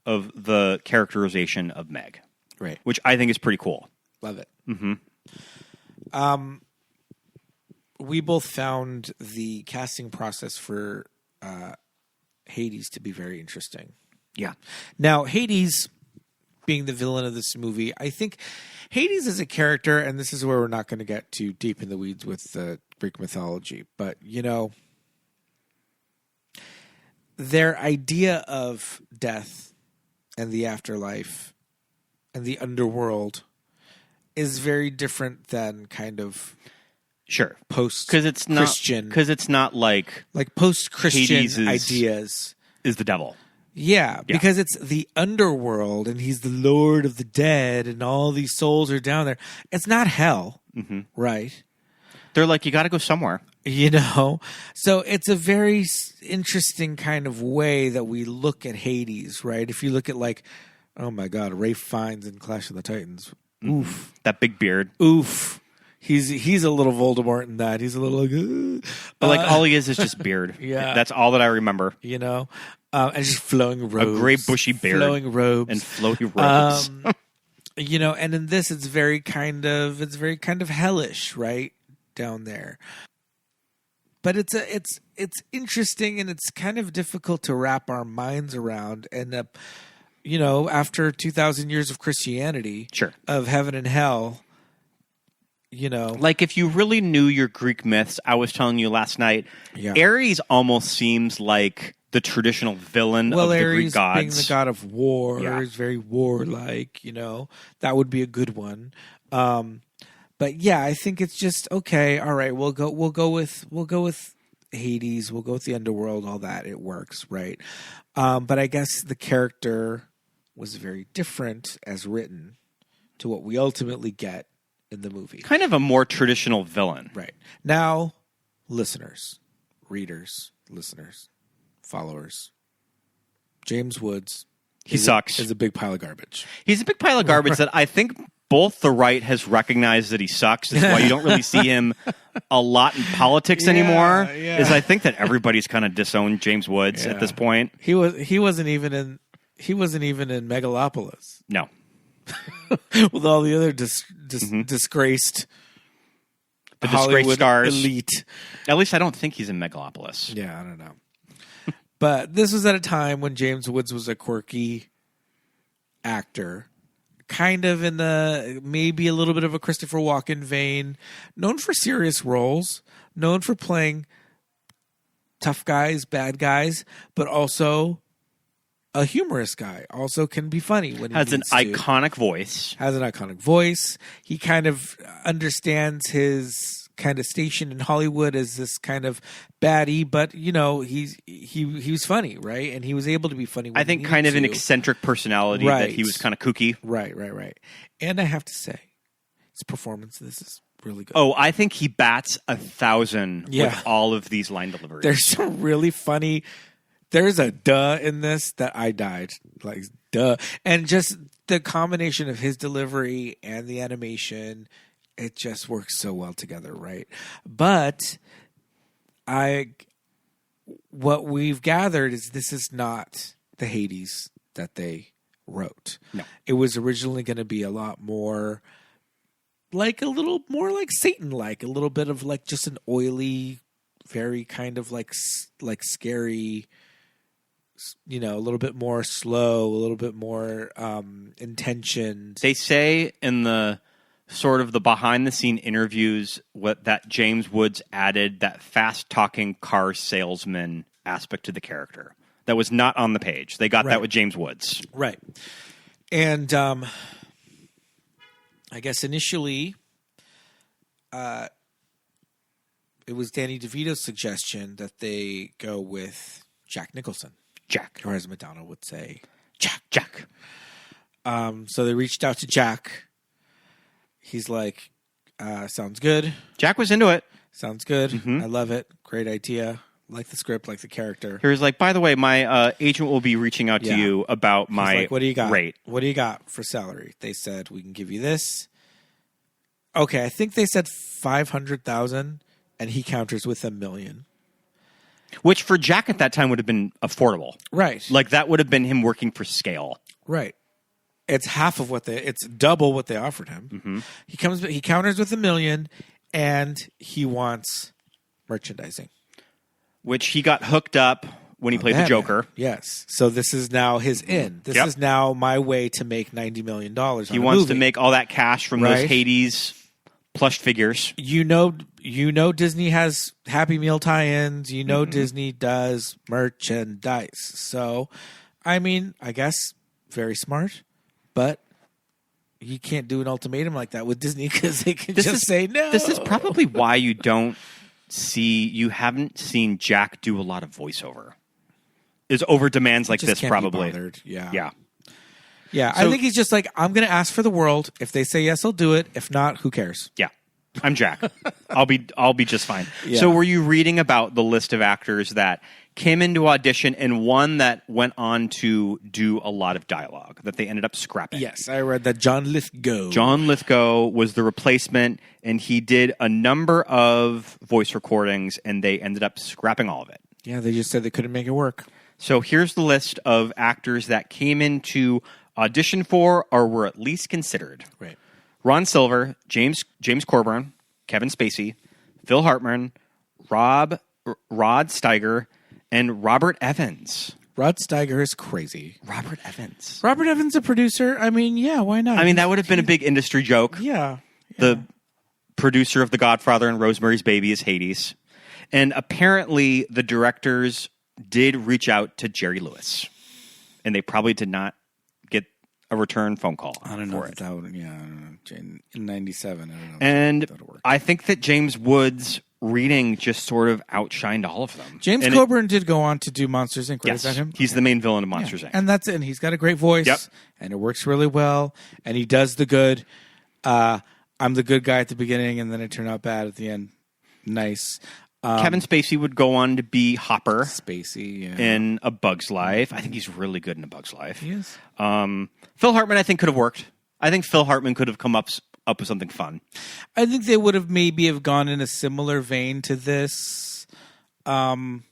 of the characterization of Meg. Right. Which I think is pretty cool. Love it. Mm-hmm. We both found the casting process for Hades to be very interesting. Yeah. Now, Hades being the villain of this movie, I think Hades is a character, and this is where we're not going to get too deep in the weeds with the Greek mythology, but, you know, their idea of death and the afterlife and the underworld is very different than kind of sure post-Christian. Because it's not like post-Christian Hades ideas. Is the devil. Yeah, because it's the underworld and he's the Lord of the dead and all these souls are down there. It's not hell, right? They're like, you got to go somewhere. You know? So it's a very interesting kind of way that we look at Hades, right? If you look at like, oh my God, Ralph Fiennes in Clash of the Titans. Oof. That big beard. Oof. He's a little Voldemort in that. He's a little like... But like all he is just beard. Yeah. That's all that I remember. You know? And just flowing robes. A gray bushy beard. Flowing robes. And flowy robes. You know, and in this it's very kind of hellish, right? Down there. But it's interesting and it's kind of difficult to wrap our minds around. And you know, after 2,000 years of Christianity, sure, of heaven and hell, you know, like if you really knew your Greek myths, I was telling you last night, Ares almost seems like the traditional villain of the Greek gods. Being the god of war is very warlike. You know, that would be a good one. But yeah, I think it's just okay. All right, we'll go with Hades. We'll go with the underworld. All that, it works, right? But I guess the character was very different as written to what we ultimately get in the movie. Kind of a more traditional villain, right? Now, listeners, readers, followers, James Woods, he sucks. Is a big pile of garbage. He's a big pile of garbage that I think both the right has recognized that he sucks. That's why you don't really see him a lot in politics anymore. Yeah. Is I think that everybody's kind of disowned James Woods at this point. He wasn't even in Megalopolis. No. With all the other disgraced Hollywood stars. Elite. At least I don't think he's in Megalopolis. Yeah, I don't know. But this was at a time when James Woods was a quirky actor, kind of in the maybe a little bit of a Christopher Walken vein, known for serious roles, known for playing tough guys, bad guys, but also a humorous guy. Also can be funny when he has an iconic voice. He kind of understands his kind of station in Hollywood as this kind of baddie, but you know, he was funny, right? And he was able to be funny. I think kind of an eccentric personality that he was kind of kooky. Right. And I have to say, his performance in this is really good. Oh, I think he bats 1,000 with all of these line deliveries. There's some really funny. There's a duh in this that I died. Like, duh. And just the combination of his delivery and the animation, it just works so well together, right? But what we've gathered is this is not the Hades that they wrote. No. It was originally going to be a lot more like a little more like Satan-like, a little bit of like just an oily, very kind of like scary, you know, a little bit more slow, a little bit more intentioned. They say in the sort of the behind the scene interviews that James Woods added that fast talking car salesman aspect to the character that was not on the page. They got that with James Woods. Right. And I guess initially it was Danny DeVito's suggestion that they go with Jack Nicholson. Jack. Or as McDonald would say, Jack. so they reached out to Jack. He's like, sounds good. Jack was into it. Sounds good. I love it. Great idea. Like the script, like the character. He was like, by the way, my agent will be reaching out to you about my like, what do you got? rate. What do you got for salary? They said, we can give you this. Okay, I think they said 500,000, and he counters with $1 million. Which for Jack at that time would have been affordable. Right. Like that would have been him working for scale. Right. It's half of what it's double what they offered him. He counters with $1 million, and he wants merchandising. Which he got hooked up when he played the Joker. Yes. So this is now his in. This is now my way to make $90 million on He wants to make all that cash from those Hades plush figures. You know Disney has Happy Meal tie-ins. You know Disney does merchandise. So, I mean, I guess very smart, but you can't do an ultimatum like that with Disney because they can say no. This is probably why you haven't seen Jack do a lot of voiceover. Is over demands like this probably. Yeah. I think he's just like, I'm going to ask for the world. If they say yes, I'll do it. If not, who cares? Yeah. I'm Jack. I'll be just fine. Yeah. So were you reading about the list of actors that came into audition and one that went on to do a lot of dialogue that they ended up scrapping? Yes, I read that. John Lithgow. John Lithgow was the replacement, and he did a number of voice recordings, and they ended up scrapping all of it. Yeah, they just said they couldn't make it work. So here's the list of actors that came into audition for or were at least considered. Right. Ron Silver, James Coburn, Kevin Spacey, Phil Hartman, Rod Steiger, and Robert Evans. Rod Steiger is crazy. Robert Evans, a producer. I mean, yeah, why not? I mean, that would have been a big industry joke. Yeah. The producer of The Godfather and Rosemary's Baby is Hades. And apparently the directors did reach out to Jerry Lewis. And they probably did not get a return phone call I don't know for it. that would, I don't know. In 97, I don't know. And that would work. I think that James Woods' reading just sort of outshined all of them. James Coburn did go on to do Monsters, Inc. Yes, Is that him? he's the main villain of Monsters, Inc. And that's it. And he's got a great voice, and it works really well, and he does the good. I'm the good guy at the beginning, and then I turn out bad at the end. Nice. Kevin Spacey would go on to be Hopper Spacey in A Bug's Life. I think he's really good in A Bug's Life. He is. Phil Hartman, I think, could have worked. I think Phil Hartman could have come up with something fun. I think they would have maybe have gone in a similar vein to this. Phil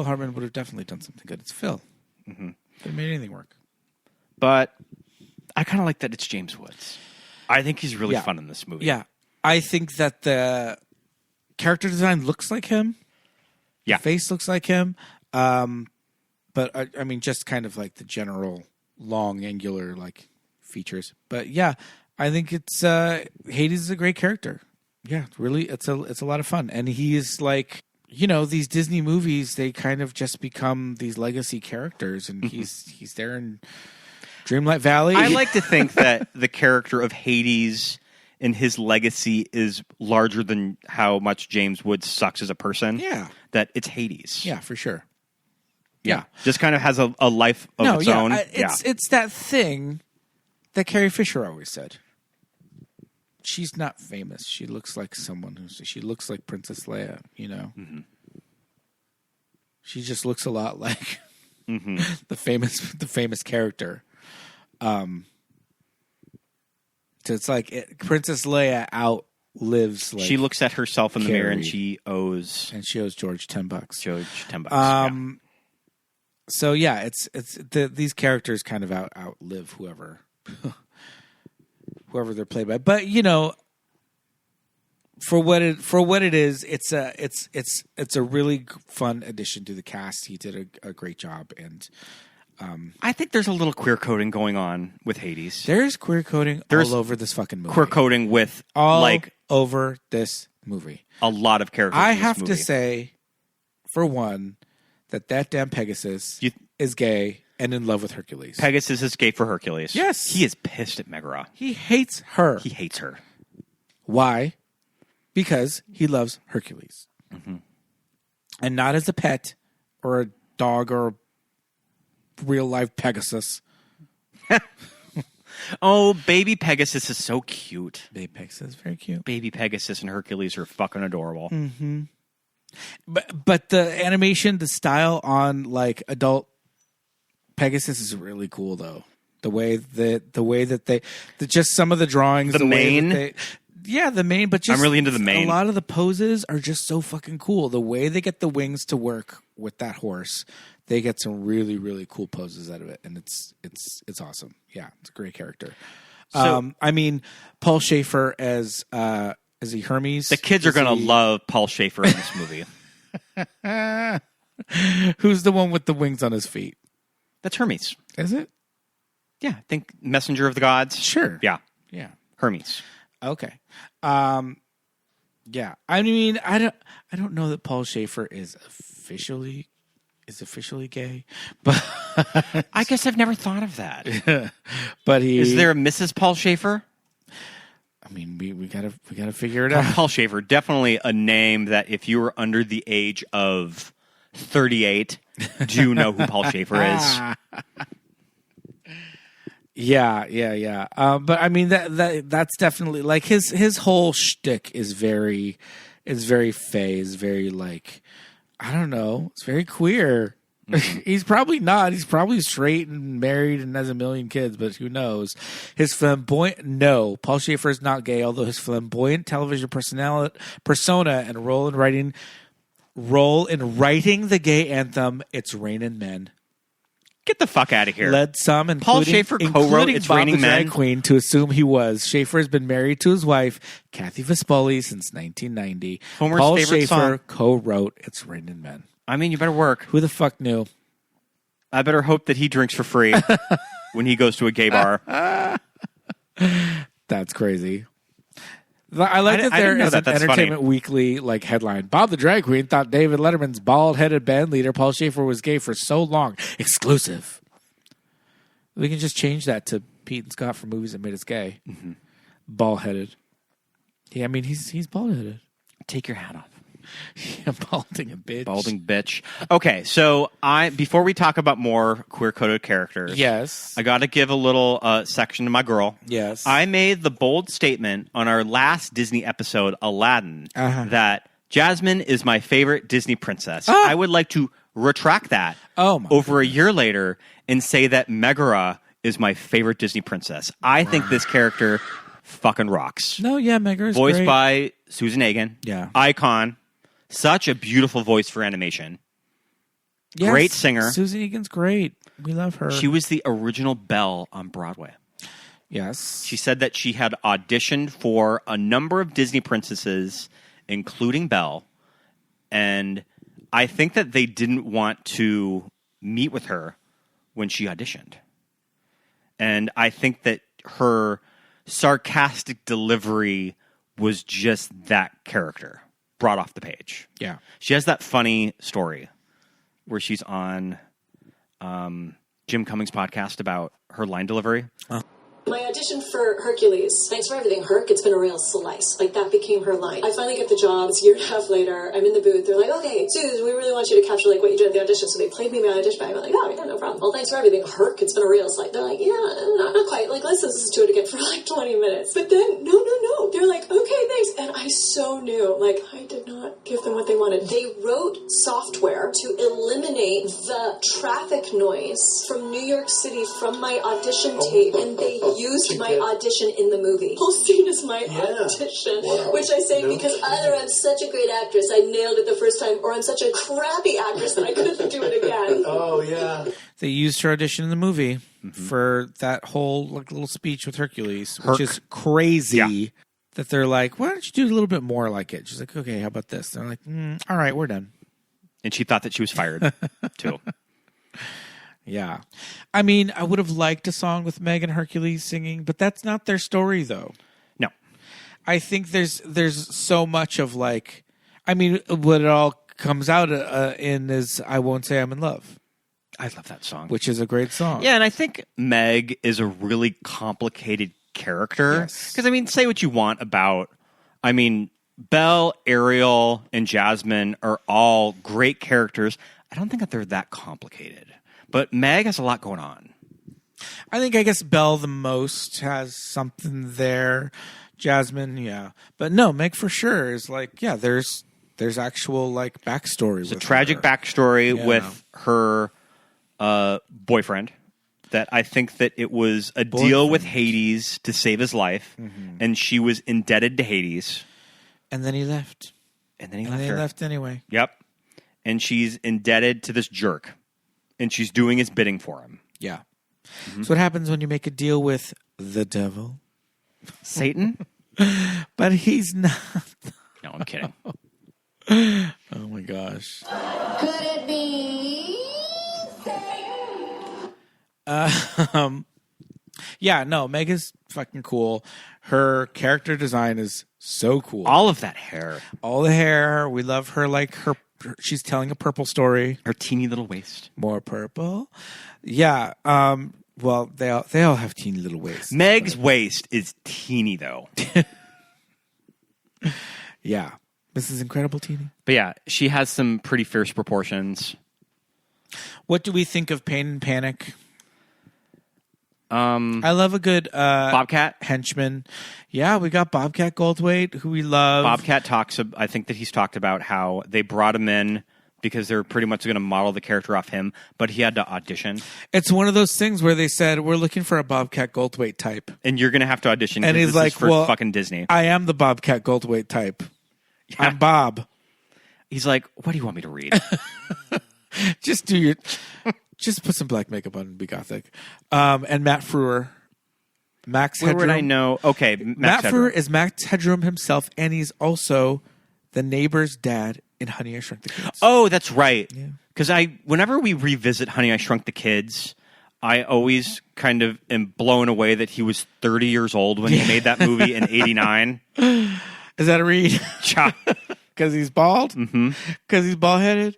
Hartman would have definitely done something good. It's Phil. Could have made anything work. But I kind of like that it's James Woods. I think he's really fun in this movie. Yeah. I think that the character design looks like him. Yeah. The face looks like him. But I mean, just kind of like the general long, angular like features. But yeah, I think it's Hades is a great character. Yeah, really, it's a lot of fun, and he is like, you know, these Disney movies, they kind of just become these legacy characters, and he's there in Dreamlight Valley. I like to think that the character of Hades and his legacy is larger than how much James Woods sucks as a person. Yeah. That it's Hades. Yeah, for sure. Yeah. Just kind of has a life of its own. It's that thing that Carrie Fisher always said. She's not famous. She looks like she looks like Princess Leia, you know? Mm-hmm. She just looks a lot like the famous character. So it's like Princess Leia outlives. Like, she looks at herself in the mirror and she owes George $10. George $10. So yeah, it's these characters kind of outlive whoever they're played by. But you know, for what it is, it's a really fun addition to the cast. He did a great job, and I think there's a little queer coding going on with Hades. There's queer coding all over this fucking movie. Queer coding with over this movie. A lot of characters. I have to say, for one, that damn Pegasus is gay and in love with Hercules. Pegasus is gay for Hercules. Yes. He is pissed at Megara. He hates her. He hates her. Why? because he loves Hercules. And not as a pet or a dog or a real life Pegasus. Oh, baby Pegasus is so cute. Baby Pegasus is very cute. Baby Pegasus and Hercules are fucking adorable. But the animation, the style on like adult Pegasus is really cool though. The way that they just some of the drawings, The mane? the mane, but just I'm really into the mane. A lot of the poses are just so fucking cool. The way they get the wings to work with that horse, they get some really, really cool poses out of it, and it's awesome. Yeah, it's a great character. So- I mean, Paul Schaefer as is he Hermes? The kids are Is going to he- love Paul Schaefer in this movie. Who's the one with the wings on his feet? That's Hermes. Is it? Yeah, I think Messenger of the Gods. Sure. Yeah, Yeah. Hermes. Okay. Yeah. I mean, I don't know that Paul Schaefer is officially gay, but I guess I've never thought of that. but he Is there a Mrs. Paul Schaefer? I mean, we gotta figure it out. Paul Schaefer, definitely a name that if you were under the age of 38, do know who Paul Schaefer is. Yeah. But I mean that's definitely like his whole shtick is very fey, is very like, I don't know, it's very queer. He's probably not. He's probably straight and married and has a million kids, but who knows? His flamboyant Paul Schaefer is not gay, although his flamboyant television persona and role in writing the gay anthem "It's Raining Men" Get the fuck out of here. led some, Paul Schaefer co-wrote including It's Bob Raining the Drag Men. Queen, to assume he was. Schaefer has been married to his wife, Kathy Vespoli, since 1990. Homer's Paul favorite Schaefer song. co-wrote "It's Raining Men." I mean, you better work. Who the fuck knew? I better hope that he drinks for free when he goes to a gay bar. That's crazy. I like that I there didn't know is that. an That's Entertainment funny. Weekly like headline. Bob the Drag Queen thought David Letterman's bald-headed band leader Paul Schaefer was gay for so long. Exclusive. We can just change that to Pete and Scott for movies that made us gay. Bald-headed. Yeah, I mean he's bald-headed. Take your hat off. Yeah, balding a bitch. Balding bitch. Okay, so before we talk about more queer-coded characters, Yes. I got to give a little section to my girl. Yes. I made the bold statement on our last Disney episode, Aladdin, Uh-huh. that Jasmine is my favorite Disney princess. I would like to retract that Oh, my over a year later and say that Megara is my favorite Disney princess. I think this character fucking rocks. No, yeah, Megar's Voiced great. by Susan Egan. Yeah. Icon. Such a beautiful voice for animation. Yes, great singer. Susan Egan's great. We love her. She was the original Belle on Broadway. Yes. She said that she had auditioned for a number of Disney princesses, including Belle, and I think that they didn't want to meet with her when she auditioned. And I think that her sarcastic delivery was just that character brought off the page. Yeah. She has that funny story where she's on Jim Cummings' podcast about her line delivery. My audition for Hercules. Thanks for everything, Herc. It's been a real slice. Like, that became her line. I finally get the job. It's a year and a half later. I'm in the booth. They're like, okay, Suze, we really want you to capture, like, what you did at the audition. So they played me my audition back. I'm like, oh, yeah, no problem. Well, thanks for everything, Herc. It's been a real slice. They're like, yeah, not quite. Like, let's listen to it again for, like, 20 minutes. But then, no. They're like, okay, thanks. And I so knew, like, I did not give them what they wanted. They wrote software to eliminate the traffic noise from New York City from my audition tape, and they used my audition in the movie. The whole scene is my audition, which I say because either I'm such a great actress, I nailed it the first time, or I'm such a crappy actress that I couldn't do it again. Oh, yeah. They used her audition in the movie for that whole like little speech with Hercules, which is crazy. Yeah. That they're like, why don't you do a little bit more like it? She's like, okay, how about this? They're like, all right, we're done. And she thought that she was fired, too. Yeah. I mean, I would have liked a song with Meg and Hercules singing, but that's not their story, though. No. I think there's so much of like, I mean, what it all comes out in is I Won't Say I'm in Love, I love that song. which is a great song. Yeah, and I think Meg is a really complicated character. Yes. Because, I mean, say what you want about, I mean, Belle, Ariel, and Jasmine are all great characters. I don't think that they're that complicated. But Meg has a lot going on. I guess Belle the most has something there. Jasmine, yeah. But no, Meg for sure is like, yeah, there's actual like backstory. It's a tragic backstory with her boyfriend. That I think that it was a deal with Hades to save his life, and she was indebted to Hades. And then he left. And then he left anyway. Yep. And she's indebted to this jerk. And she's doing his bidding for him. Yeah. So what happens when you make a deal with the devil? Satan? But he's not. No, I'm kidding. Oh my gosh. Could it be? Yeah, no, Meg is fucking cool. Her character design is so cool. All of that hair. All the hair. We love her like she's telling a purple story. Her teeny little waist. More purple. Yeah. Well, they all have teeny little waists. Meg's waist is teeny though. Yeah. This is incredible teeny. But yeah, she has some pretty fierce proportions. What do we think of Pain and Panic? I love a good Bobcat henchman. Yeah, we got Bobcat Goldthwait, who we love. Bobcat I think that he's talked about how they brought him in because they're pretty much going to model the character off him, but he had to audition. It's one of those things where they said, we're looking for a Bobcat Goldthwait type. And you're going to have to audition. And he's this like, is for well, fucking Disney. I am the Bobcat Goldthwait type. Yeah. I'm Bob. He's like, what do you want me to read? Just put some black makeup on and be gothic. And Matt Frewer. Max Where Headroom. would I know? Okay, Matt Frewer is Max Headroom himself, and he's also the neighbor's dad in Honey, I Shrunk the Kids. Oh, that's right. Because whenever we revisit Honey, I Shrunk the Kids, I always kind of am blown away that he was 30 years old when he made that movie in 89. Is that a read? Because he's bald? Mm-hmm. Because he's bald-headed?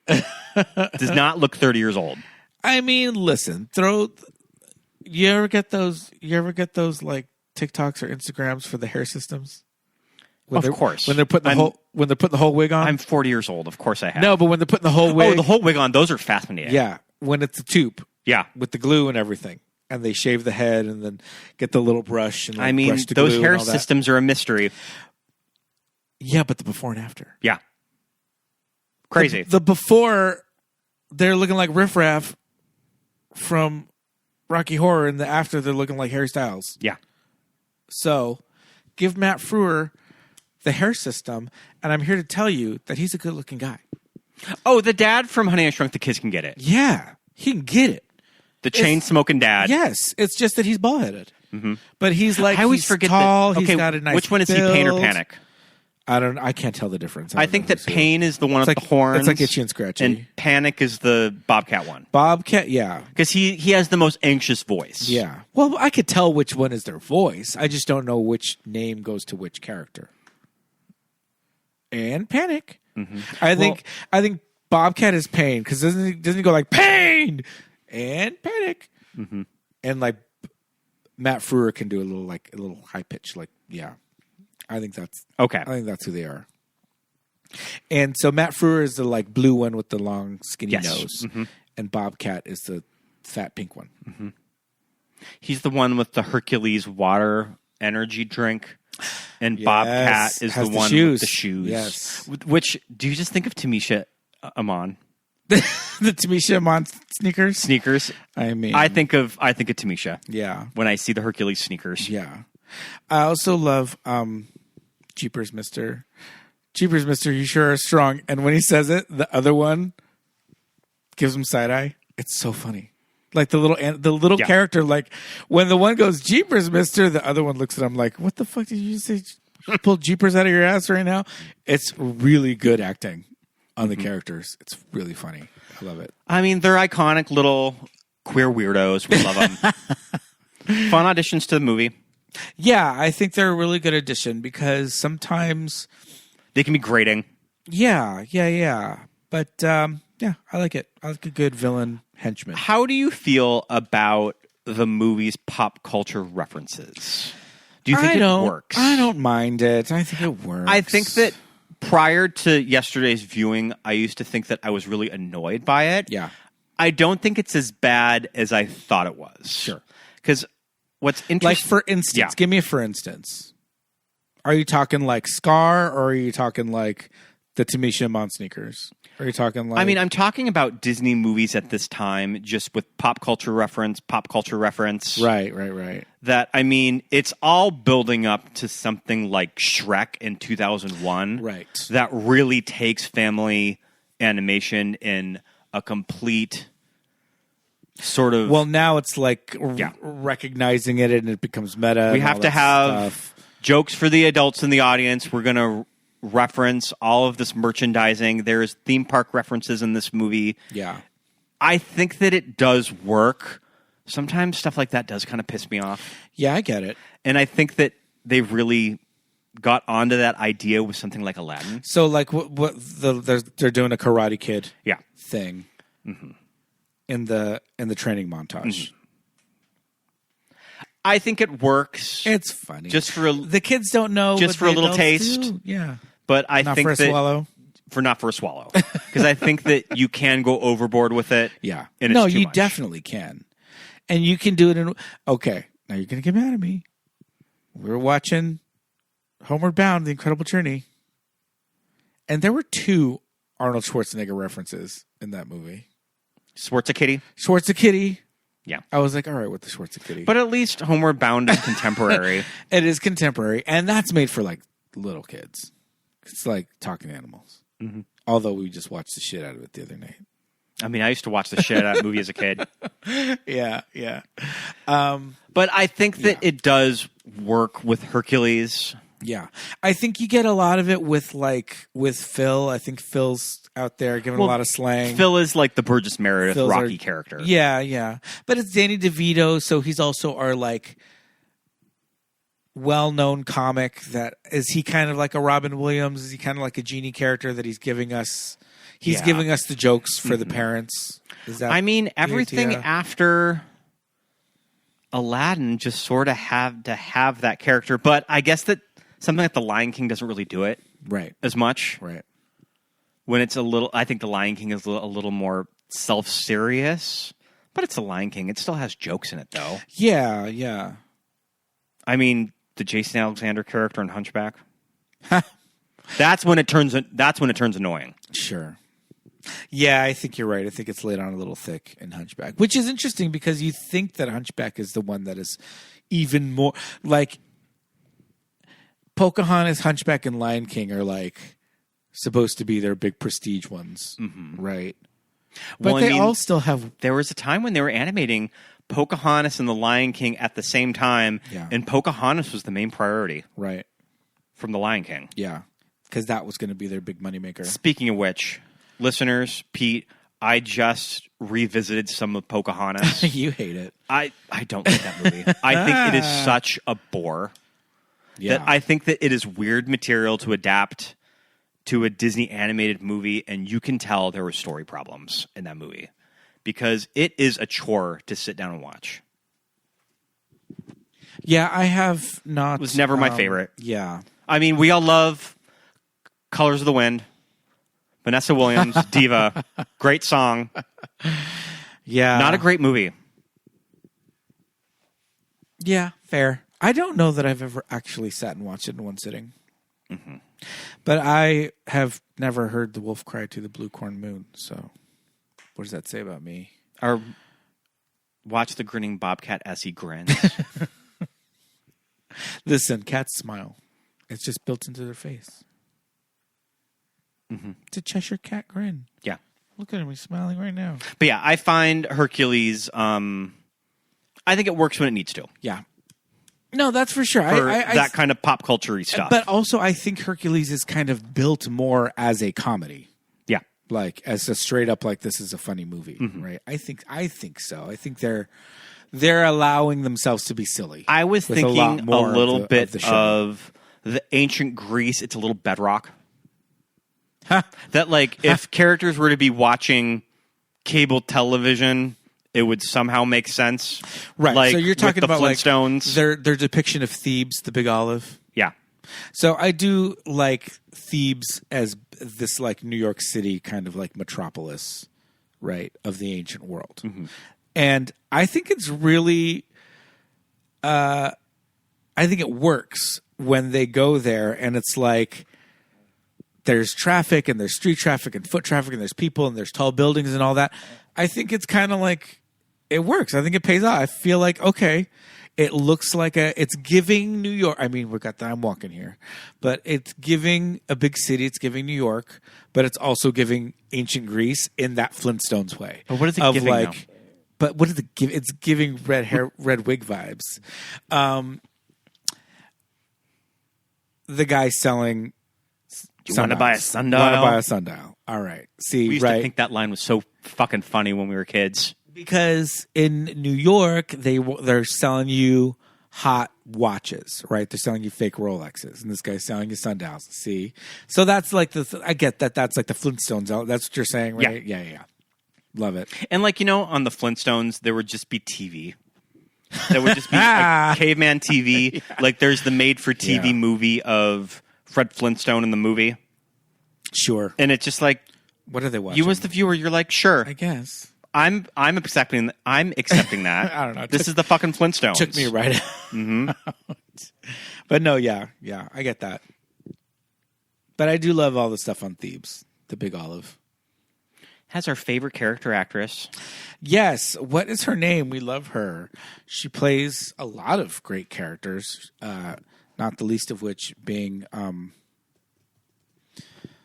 Does not look 30 years old. I mean, listen, you ever get those like TikToks or Instagrams for the hair systems? Of course. When they're putting the whole wig on? I'm 40 years old. Of course I have. No, but when they're putting the whole wig. Oh, the whole wig on. Those are fascinating. Yeah. When it's a tube. Yeah. With the glue and everything. And they shave the head and then get the little brush and brush the those glue hair and all that. systems are a mystery. Yeah, but the before and after. Yeah. Crazy. The before, they're looking like Riff Raff from Rocky Horror, and the after, they're looking like Harry Styles. Yeah. So, give Matt Frewer the hair system, and I'm here to tell you that he's a good-looking guy. Oh, the dad from Honey, I Shrunk the Kids can get it. Yeah, he can get it. The chain-smoking dad. Yes, it's just that he's bald-headed. Mm-hmm. But he's like, I always forget tall, that. Okay, he's got a nice which one is build. he, Pain or Panic? I can't tell the difference. I think that Pain is the one with the horns. It's like Itchy and Scratchy. And Panic is the Bobcat one. Bobcat, yeah. Because he has the most anxious voice. Yeah. Well, I could tell which one is their voice. I just don't know which name goes to which character. And Panic. Mm-hmm. I think Bobcat is Pain, because doesn't he go like Pain and Panic? Mm-hmm. And like Matt Frewer can do a little high pitch, like, yeah. I think that's okay. I think that's who they are. And so Matt Frewer is the like blue one with the long skinny nose, mm-hmm. and Bobcat is the fat pink one. Mm-hmm. He's the one with the Hercules water energy drink, and yes. Bobcat is the one with the shoes. Yes. Which do you just think of Tamisha Amon? The Tamisha Amon sneakers. I mean, I think of Tamisha. Yeah. When I see the Hercules sneakers. Yeah. I also love Jeepers Mister. Jeepers Mister, you sure are strong. And when he says it, the other one gives him side eye. It's so funny. Like the little character, like when the one goes Jeepers Mister, the other one looks at him like, what the fuck did you say? You pull Jeepers out of your ass right now? It's really good acting on the characters. It's really funny. I love it. I mean, they're iconic little queer weirdos. We love them. Fun auditions to the movie. Yeah, I think they're a really good addition because sometimes they can be grating. Yeah. But yeah, I like it. I like a good villain henchman. How do you feel about the movie's pop culture references? Do you think it works? I don't mind it. I think it works. I think that prior to yesterday's viewing, I used to think that I was really annoyed by it. Yeah. I don't think it's as bad as I thought it was. Sure. Because what's interesting... Like, for instance, give me a for instance. Are you talking like Scar, or are you talking like the Tamisha Iman sneakers? Are you talking like... I mean, I'm talking about Disney movies at this time, just with pop culture reference. Right. That, I mean, it's all building up to something like Shrek in 2001. Right. That really takes family animation in a complete sort of... Well, now it's like recognizing it, and it becomes meta. We have to have jokes for the adults in the audience. We're going to reference all of this merchandising. There's theme park references in this movie. Yeah. I think that it does work. Sometimes stuff like that does kind of piss me off. Yeah, I get it. And I think that they've really got onto that idea with something like Aladdin. So, like, they're doing a Karate Kid thing in the training montage. I think it works. It's funny. Just for the kids don't know. Just for a little taste. Do. Yeah. But I not think for a swallow. Not for a swallow. Because I think that you can go overboard with it. Yeah. And no, it's too you much. definitely can. And you can do it in... Okay, now you're going to get mad at me. We were watching Homeward Bound, The Incredible Journey. And there were 2 Arnold Schwarzenegger references in that movie. Schwarzenegger. Yeah. I was like, all right, with the Schwarzenegger. But at least Homeward Bound is contemporary. It is contemporary. And that's made for, like, little kids. It's like talking animals. Mm-hmm. Although we just watched the shit out of it the other night. I mean, I used to watch the shit out of that movie as a kid. Yeah. But I think that it does work with Hercules. Yeah. I think you get a lot of it with Phil. I think Phil's out there giving a lot of slang. Phil is like the Burgess Meredith Rocky character. Yeah. But it's Danny DeVito, so he's also our, like, well-known comic. That is he kind of like a Robin Williams? Is he kind of like a genie character that he's giving us? He's giving us the jokes for the parents. Is that? I mean, everything after Aladdin just sort of have to have that character, but I guess that something like The Lion King doesn't really do it as much. Right. When it's I think The Lion King is a little more self-serious, but it's The Lion King. It still has jokes in it, though. Yeah. I mean, the Jason Alexander character in Hunchback. That's when it turns annoying. Sure. Yeah, I think you're right. I think it's laid on a little thick in Hunchback, which is interesting because you think that Hunchback is the one that is even more like Pocahontas, Hunchback, and Lion King are like supposed to be their big prestige ones, right? But they all still have. There was a time when they were animating Pocahontas and the Lion King at the same time, and Pocahontas was the main priority, right? From the Lion King, because that was going to be their big moneymaker. Speaking of which, listeners, Pete, I just revisited some of Pocahontas. You hate it. I don't like that movie. I think it is such a bore. Yeah. That I think that it is weird material to adapt to a Disney animated movie, and you can tell there were story problems in that movie because it is a chore to sit down and watch. Yeah, I have not. It was never my favorite. Yeah. I mean, we all love Colors of the Wind. Vanessa Williams, Diva, great song. Yeah. Not a great movie. Yeah, fair. I don't know that I've ever actually sat and watched it in one sitting. Mm-hmm. But I have never heard the wolf cry to the blue corn moon. So what does that say about me? Or watch the grinning bobcat as he grins. Listen, cats smile. It's just built into their face. Mm-hmm. It's a Cheshire cat grin. Yeah. Look at him. He's smiling right now. But yeah, I find Hercules, I think it works when it needs to. Yeah. No, that's for sure. For that kind of pop culture-y stuff. But also, I think Hercules is kind of built more as a comedy. Yeah. Like, as a straight up, like, this is a funny movie, right? I think so. I think they're allowing themselves to be silly. I was thinking a little bit of the ancient Greece. It's a little Bedrock. That, like, if characters were to be watching cable television it would somehow make sense. Right. Like, so you're talking with the about like Flintstones. their depiction of Thebes, the Big Olive. Yeah. So I do like Thebes as this like New York City kind of like metropolis, right, of the ancient world. Mm-hmm. And I think it's really I think it works when they go there and it's like there's traffic and there's street traffic and foot traffic and there's people and there's tall buildings and all that. I think it's kind of like it works. I think it pays off. I feel like, okay, it looks like it's giving New York. I mean, I'm walking here, but it's giving a big city. It's giving New York, but it's also giving ancient Greece in that Flintstones way. But what is it giving now? But what does it give? It's giving red wig vibes. The guy selling. You want to buy a sundial? Want to buy a sundial? All right. See, we used to think that line was so fucking funny when we were kids. Because in New York, they're selling you hot watches, right? They're selling you fake Rolexes, and this guy's selling you sundials. See, so that's like I get that. That's like the Flintstones. That's what you're saying, right? Yeah. Love it. And like on the Flintstones, there would just be TV. There would just be like caveman TV. Yeah. Like there's the made-for-TV movie of Fred Flintstone in the movie. Sure. And it's just like, what are they watching? You as the viewer, you're like, sure, I guess. I'm accepting that. I don't know. This is the fucking Flintstones. Took me right out. Mm-hmm. But no, yeah, I get that. But I do love all the stuff on Thebes, the Big Olive. Has our favorite character actress. Yes. What is her name? We love her. She plays a lot of great characters, not the least of which being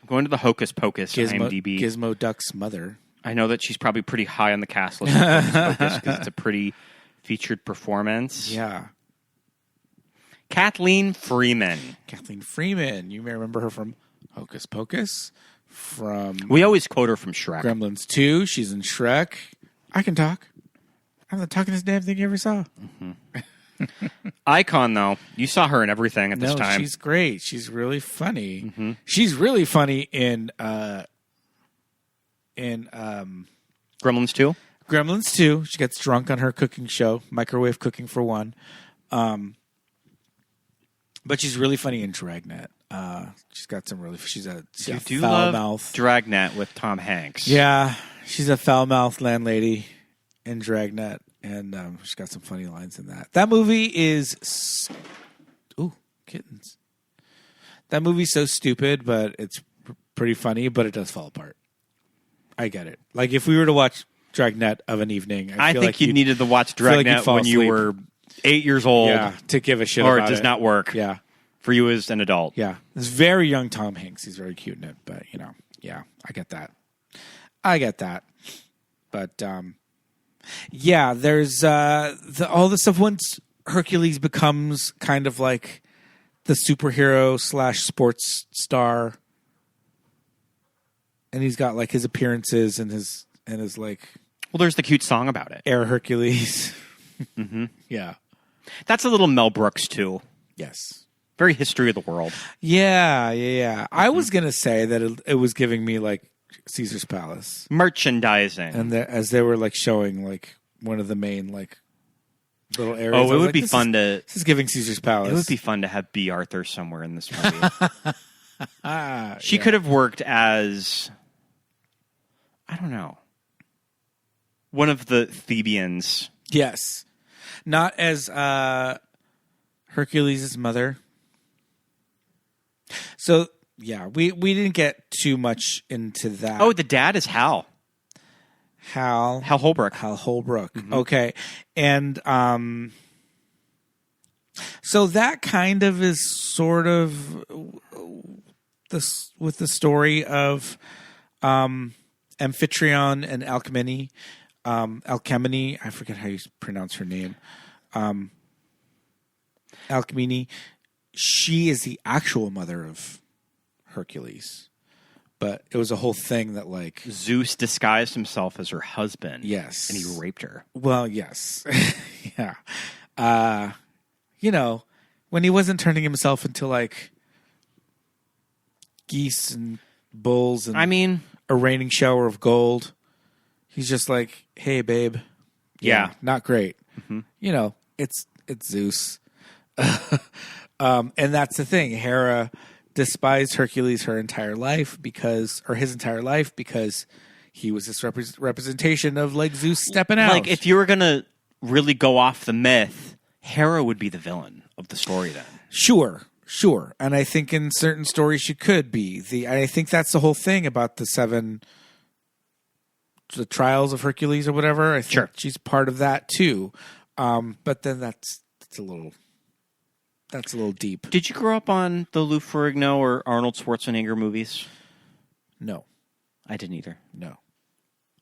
going to the Hocus Pocus IMDb. Gizmo Duck's mother. I know that she's probably pretty high on the cast list because it's a pretty featured performance. Yeah. Kathleen Freeman. You may remember her from Hocus Pocus. We always quote her from Shrek. Gremlins 2. She's in Shrek. I can talk. I'm the talkingest damn thing you ever saw. Mm-hmm. Icon, though. You saw her in everything at this time. She's great. She's really funny. Mm-hmm. She's really funny in Gremlins 2? Gremlins 2. She gets drunk on her cooking show, microwave cooking for one. But she's really funny in Dragnet. She's got some really. She's a foul mouth. Dragnet with Tom Hanks. Yeah, she's a foul mouthed landlady in Dragnet, and she's got some funny lines in that. That movie is. Ooh, kittens. That movie's so stupid, but it's pretty funny. But it does fall apart. I get it. Like if we were to watch Dragnet of an evening, I think like you needed to watch Dragnet when you were 8 years old. Yeah, to give a shit or about it does not work. Yeah. For you as an adult. Yeah. It's very young Tom Hanks. He's very cute in it, but yeah, I get that. But yeah, there's all the stuff once Hercules becomes kind of like the superhero / sports star, and he's got like his appearances and his like. Well, there's the cute song about it. Air Hercules. Mm-hmm. Yeah. That's a little Mel Brooks too. Yes. Very history of the world. Yeah. I was going to say that it was giving me like Caesar's Palace. Merchandising. And as they were like showing like one of the main like little areas. Oh, it would be fun to... This is giving Caesar's Palace. It would be fun to have B. Arthur somewhere in this movie. She could have worked as... I don't know. One of the Thebians. Yes. Not as Hercules' mother. So, yeah, we didn't get too much into that. Oh, the dad is Hal. Hal Holbrook. Mm-hmm. Okay. And so that kind of is sort of this with the story of Amphitryon and Alcmene. Alcmene, I forget how you pronounce her name. Alcmene, she is the actual mother of Hercules. But it was a whole thing that like... Zeus disguised himself as her husband. Yes. And he raped her. Well, yes. Yeah. When he wasn't turning himself into like geese and bulls and a raining shower of gold. He's just like, hey, babe, Yeah. not great. You know, it's Zeus. And that's the thing. Hera despised Hercules his entire life because he was this representation of like Zeus stepping out. Like if you were going to really go off the myth, Hera would be the villain of the story then. Sure. And I think in certain stories she could be. I think that's the whole thing about the trials of Hercules or whatever. I think she's part of that too. But then that's a little deep. Did you grow up on the Lou Ferrigno or Arnold Schwarzenegger movies? No. I didn't either. No.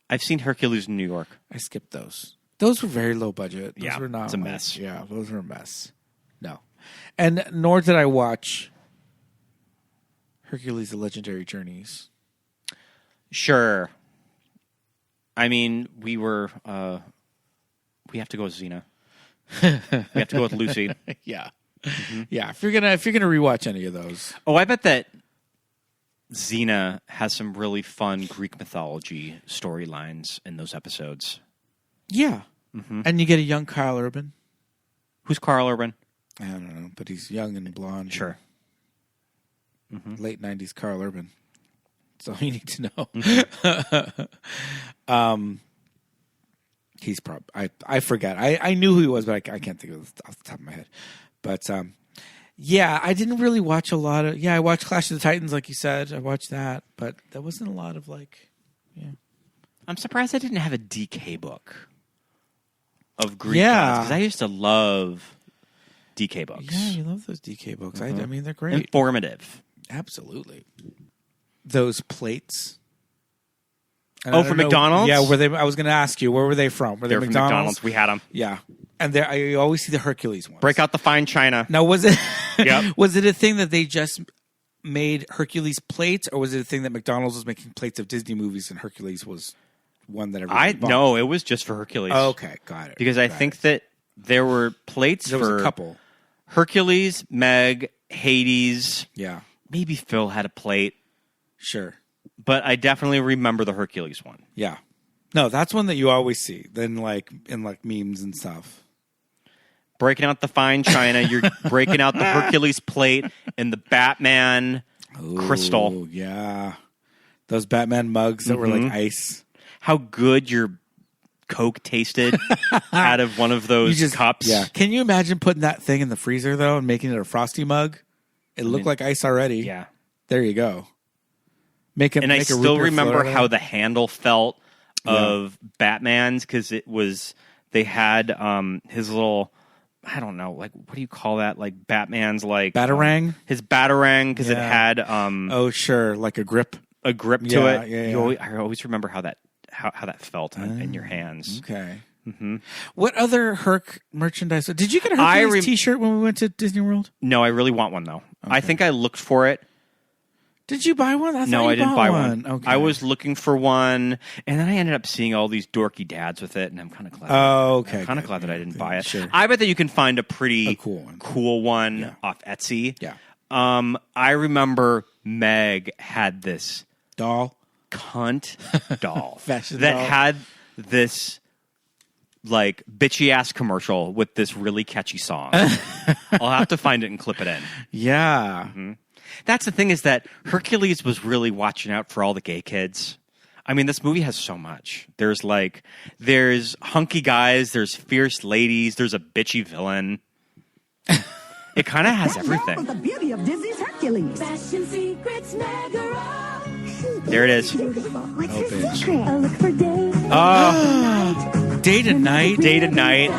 I've seen Hercules in New York. I skipped those. Those were very low budget. Those were not it's a mess. Yeah, those were a mess. No. And nor did I watch Hercules: The Legendary Journeys. Sure. I mean, we have to go with Xena. We have to go with Lucy. Yeah. Yeah, if you're gonna rewatch any of those. Oh, I bet that Xena has some really fun Greek mythology storylines in those episodes. Yeah. And you get a young Kyle Urban. Who's Carl Urban? I don't know, but he's young and blonde. Sure. Late 90s Carl Urban. That's all you need to know. He's probably... I forget. I knew who he was, but I can't think of it off the top of my head. But, yeah, I didn't really watch a lot of... Yeah, I watched Clash of the Titans, like you said. I watched that, but there wasn't a lot of, like... Yeah. I'm surprised I didn't have a DK book of Greek gods, because I used to love DK books. Yeah, you love those DK books. I mean, they're great. Informative. Absolutely. Those plates. And for McDonald's? Yeah, I was going to ask you, where were they from? Were they From McDonald's. We had them. Yeah. And I always see the Hercules ones. Break out the fine china. Now, was it Yep. was it a thing that they just made Hercules plates, or was it a thing that McDonald's was making plates of Disney movies and Hercules was one that everybody bought? No, it was just for Hercules. Oh, okay, got it. Because I think that there were plates there for was a couple. Hercules, Meg, Hades. Yeah. Maybe Phil had a plate. Sure. But I definitely remember the Hercules one. Yeah. No, that's one that you always see. Then in memes and stuff. Breaking out the fine china, you're breaking out the Hercules plate and the Batman crystal. Yeah. Those Batman mugs that were like ice. How good your Coke tasted out of one of those cups. Yeah. Can you imagine putting that thing in the freezer, though, and making it a frosty mug? It looked like ice already. Yeah. There you go. I still remember how the handle felt of Batman's, because they had his little, I don't know, like, what do you call that? Like Batman's like Batarang? His Batarang, because it had oh, sure, like a grip to it. Yeah. I always remember how that felt in your hands. Okay. What other Herc merchandise? Did you get a Hercules t-shirt when we went to Disney World? No, I really want one though. Okay. I think I looked for it. Did you buy one? I didn't buy one. Okay. I was looking for one, and then I ended up seeing all these dorky dads with it, and I'm kind of glad. I'm kind of glad that I didn't buy it. Sure. I bet that you can find a pretty cool one off Etsy. Yeah. I remember Meg had this doll, cunt doll Fashion that doll. had this like bitchy ass commercial with this really catchy song. I'll have to find it and clip it in. Yeah. That's the thing, is that Hercules was really watching out for all the gay kids. I mean, this movie has so much. There's hunky guys, there's fierce ladies, there's a bitchy villain. It kind of has everything. The beauty of Disney's Hercules. Fashion secrets, There it is. A look for day. Oh, day to night. Day to night.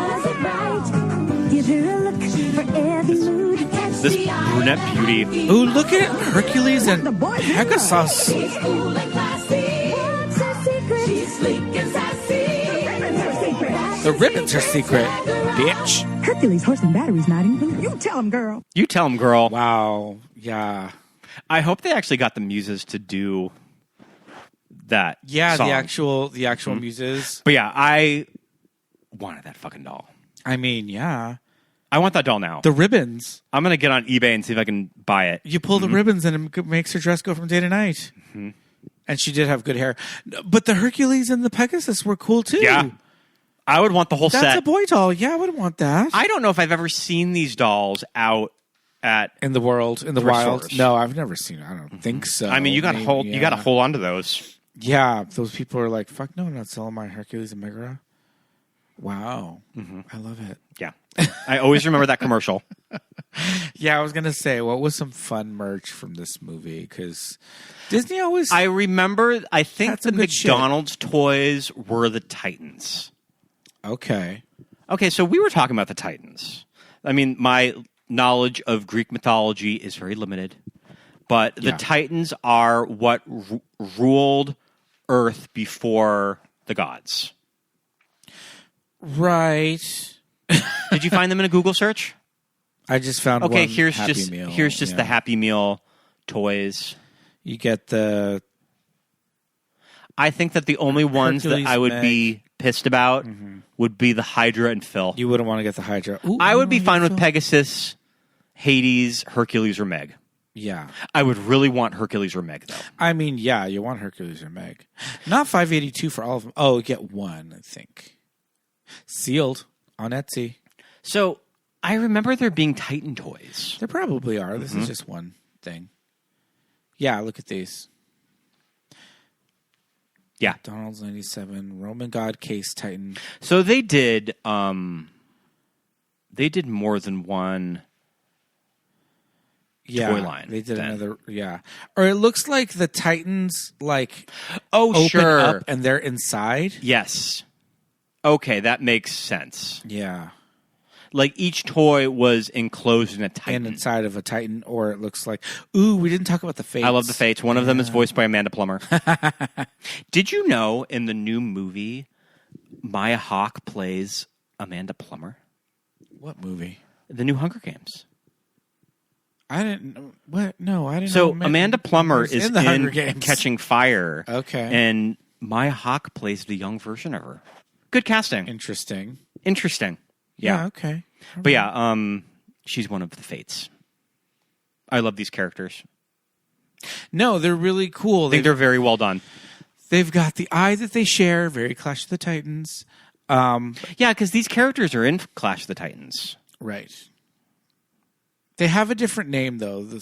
Give her a look for every mood. This brunette beauty. Ooh, look at Hercules and Pegasus. She's cool and classy. What's her secret? She's sleek and sassy. The ribbon's her secret, bitch. Hercules' horse and batteries not even. You tell him, girl. You tell him, girl. Wow. Yeah. I hope they actually got the muses to do that. Yeah, song. the actual muses. But yeah, I wanted that fucking doll. I mean, yeah. I want that doll now. The ribbons. I'm going to get on eBay and see if I can buy it. You pull the ribbons and it makes her dress go from day to night. And she did have good hair. But the Hercules and the Pegasus were cool too. Yeah. I would want the whole That's set. a boy doll. Yeah, I would want that. I don't know if I've ever seen these dolls out at in the world, in the thrift wild. stores. No, I've never seen it. I don't think so. I mean, you got to hold. Yeah. You got to hold on to those. Yeah, those people are like, "Fuck no, I'm not selling my Hercules and Megara." Wow, I love it. Yeah, I always remember that commercial. Yeah, I was gonna say, what was some fun merch from this movie? Because Disney always. I remember. I think Had the some good shit. McDonald's toys were the Titans. Okay. Okay, so we were talking about the Titans. I mean, my knowledge of Greek mythology is very limited, but the Titans are what ruled Earth before the gods. Right. Did you find them in a Google search? I just found Okay, one here's Happy just Meal. the Happy Meal toys. You get the. I think that the only ones Hercules, that I would Meg. be pissed about would be the Hydra and Phil. You wouldn't want to get the Hydra. Ooh, I you would be wanna fine get with Phil? Pegasus, Hades, Hercules, or Meg. Yeah. I would really want Hercules or Meg, though. I mean, yeah, you want Hercules or Meg. Not $5.82 for all of them. Oh, you get one, I think. Sealed on Etsy. So I remember there being Titan toys. There probably are. This is just one thing. Yeah, look at these. Yeah. McDonald's 97, Roman God Case Titan. So they did more than one Yeah, toy line. they did then. another. Yeah, or it looks like the Titans like Oh, open sure. up and they're inside. Yes. Okay, that makes sense. Yeah, Like each toy was enclosed in a Titan. and inside of a Titan, or it looks like. Ooh, we didn't talk about the Fates. I love the Fates. One of them is voiced by Amanda Plummer. Did you know in the new movie, Maya Hawke plays Amanda Plummer? What movie? The new Hunger Games. I didn't know. What? No, I didn't So know. Amanda Plummer was is in the Hunger in Games. Catching Fire. Okay. And Maya Hawke plays the young version of her. Good casting. Interesting. Interesting. Yeah. Yeah. Okay. But yeah, she's one of the Fates. I love these characters. No, they're really cool. I think they're very well done. They've got the eye that they share. Very Clash of the Titans. Yeah, because these characters are in Clash of the Titans. Right. They have a different name though. Are they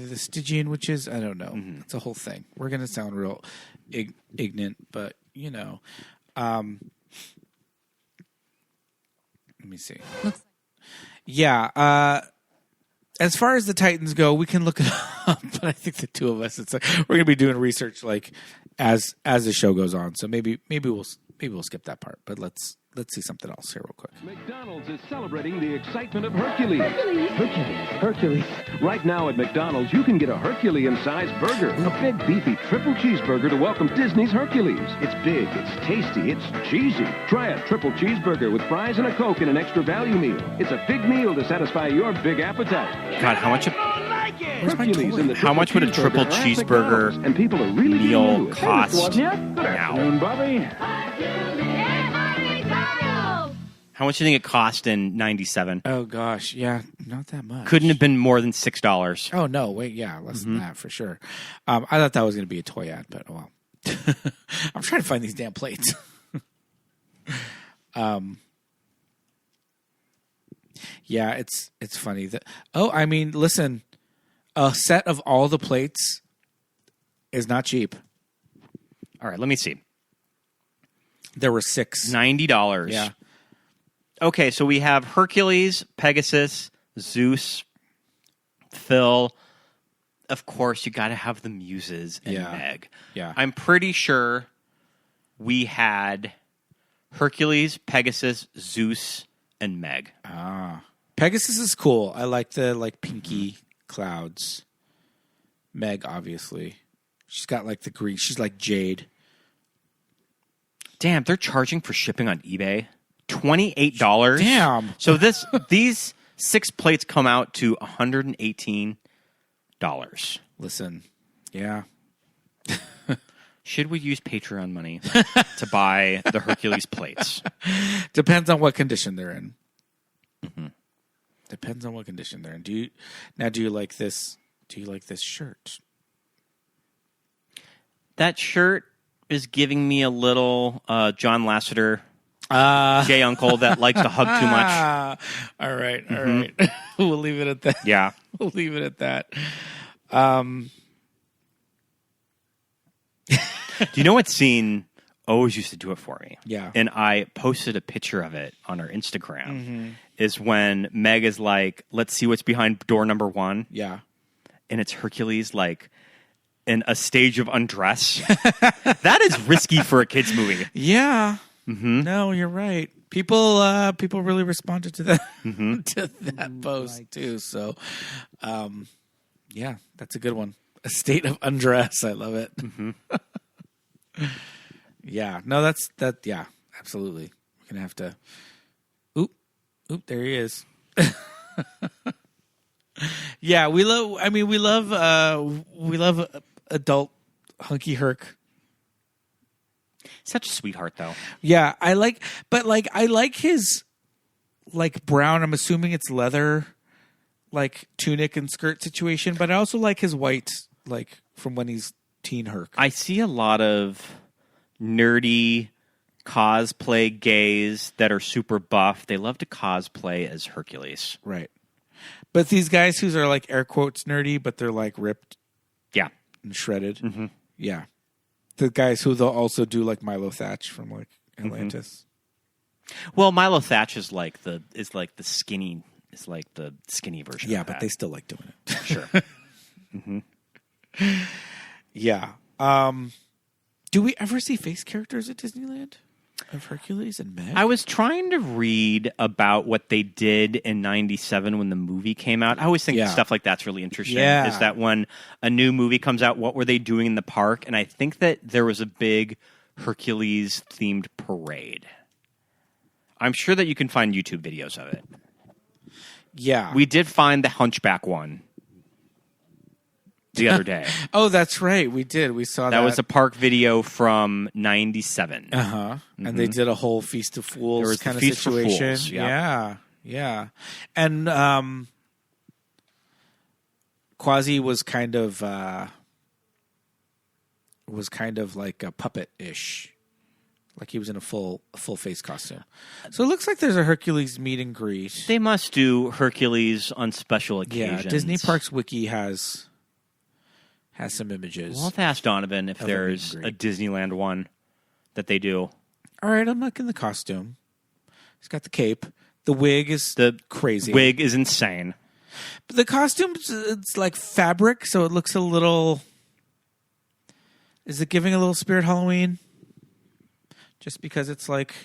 the Stygian witches? I don't know. It's a whole thing. We're gonna sound real ignorant, but you know. Let me see. Yeah. As far as the Titans go, we can look it up, but I think the two of us, it's like we're gonna be doing research like as the show goes on. So maybe we'll skip that part. But let's see something else here real quick. McDonald's is celebrating the excitement of Hercules. Hercules. Right now at McDonald's, you can get a Herculean-sized burger. A big, beefy triple cheeseburger to welcome Disney's Hercules. It's big, it's tasty, it's cheesy. Try a triple cheeseburger with fries and a Coke and an extra value meal. It's a big meal to satisfy your big appetite. God, how much? Hercules and the How much would a triple are at cheeseburger McDonald's, and people are really meal getting into it. cost Good afternoon, Bobby. How much do you think it cost in '97? Oh gosh, yeah, not that much. Couldn't have been more than $6. Oh no, wait, yeah, less than that for sure. I thought that was going to be a toy ad, but oh well. I'm trying to find these damn plates. Yeah, it's funny that. Oh, I mean, listen, a set of all the plates is not cheap. All right, let me see. There were 6. $90. Yeah. Okay, so we have Hercules, Pegasus, Zeus, Phil. Of course, you got to have the Muses and Meg. Yeah. I'm pretty sure we had Hercules, Pegasus, Zeus, and Meg. Pegasus is cool. I like the pinky clouds. Meg, obviously, she's got like the green. She's like jade. Damn, they're charging for shipping on eBay $28. Damn. So these 6 plates come out to $118. Listen, yeah. Should we use Patreon money to buy the Hercules plates? Depends on what condition they're in. Depends on what condition they're in. Do you like this? Do you like this shirt? That shirt is giving me a little John Lasseter, gay uncle that likes to hug too much. All right. We'll leave it at that. Yeah. We'll leave it at that. Do you know what scene always used to do it for me? Yeah. And I posted a picture of it on our Instagram. Is when Meg is like, let's see what's behind door number 1. Yeah. And it's Hercules, like, in a stage of undress. That is risky for a kid's movie. Yeah. No, you're right. People really responded to that to that post too. So, yeah, that's a good one. A state of undress. I love it. Yeah. No, that's that. Yeah, absolutely. We're gonna have to. Oop! There he is. Yeah, we love. I mean, we love adult hunky Herc. Such a sweetheart, though. Yeah, I like his like brown. I'm assuming it's leather, like tunic and skirt situation. But I also like his white, like from when he's teen Herc. I see a lot of nerdy cosplay gays that are super buff. They love to cosplay as Hercules. Right. But these guys who are like air quotes nerdy, but they're like ripped. Yeah. And shredded. Yeah. The guys who they'll also do like Milo Thatch from like Atlantis. Well, Milo Thatch is like the skinny version. Yeah, of but that. they still like doing it. Sure. Yeah. Do we ever see face characters at Disneyland of Hercules and Meg? I was trying to read about what they did in '97 when the movie came out. I always think stuff like that's really interesting. Yeah. Is that when a new movie comes out, what were they doing in the park? And I think that there was a big Hercules-themed parade. I'm sure that you can find YouTube videos of it. Yeah. We did find the Hunchback one the other day. Oh, that's right. We did. We saw that. That was a park video from '97. And they did a whole Feast of Fools kind of Feast for situation. Fools, yeah. Yeah. And Quasi was kind of like a puppet-ish. Like he was in a full face costume. So it looks like there's a Hercules meet and greet. They must do Hercules on special occasions. Yeah, Disney Parks Wiki has some images. We'll have to ask Donovan if there's a Disneyland one that they do. All right, I'm looking the costume. He's got the cape. The wig is crazy. Wig is insane. But the costume, it's like fabric, so it looks a little... Is it giving a little Spirit Halloween? Just because it's like...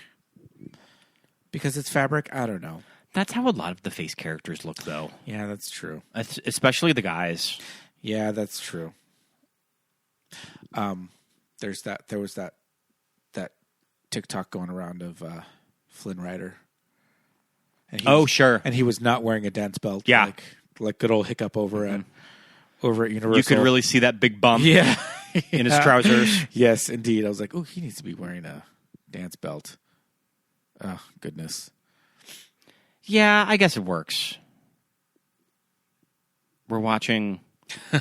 Because it's fabric? I don't know. That's how a lot of the face characters look, though. Yeah, that's true. Especially the guys. Yeah, that's true. There was that TikTok going around of Flynn Rider. And sure. And he was not wearing a dance belt. Yeah. Like good old hiccup over at Universal. You could really see that big bump in his trousers. Yes, indeed. I was like, oh, he needs to be wearing a dance belt. Oh, goodness. Yeah, I guess it works. We're watching...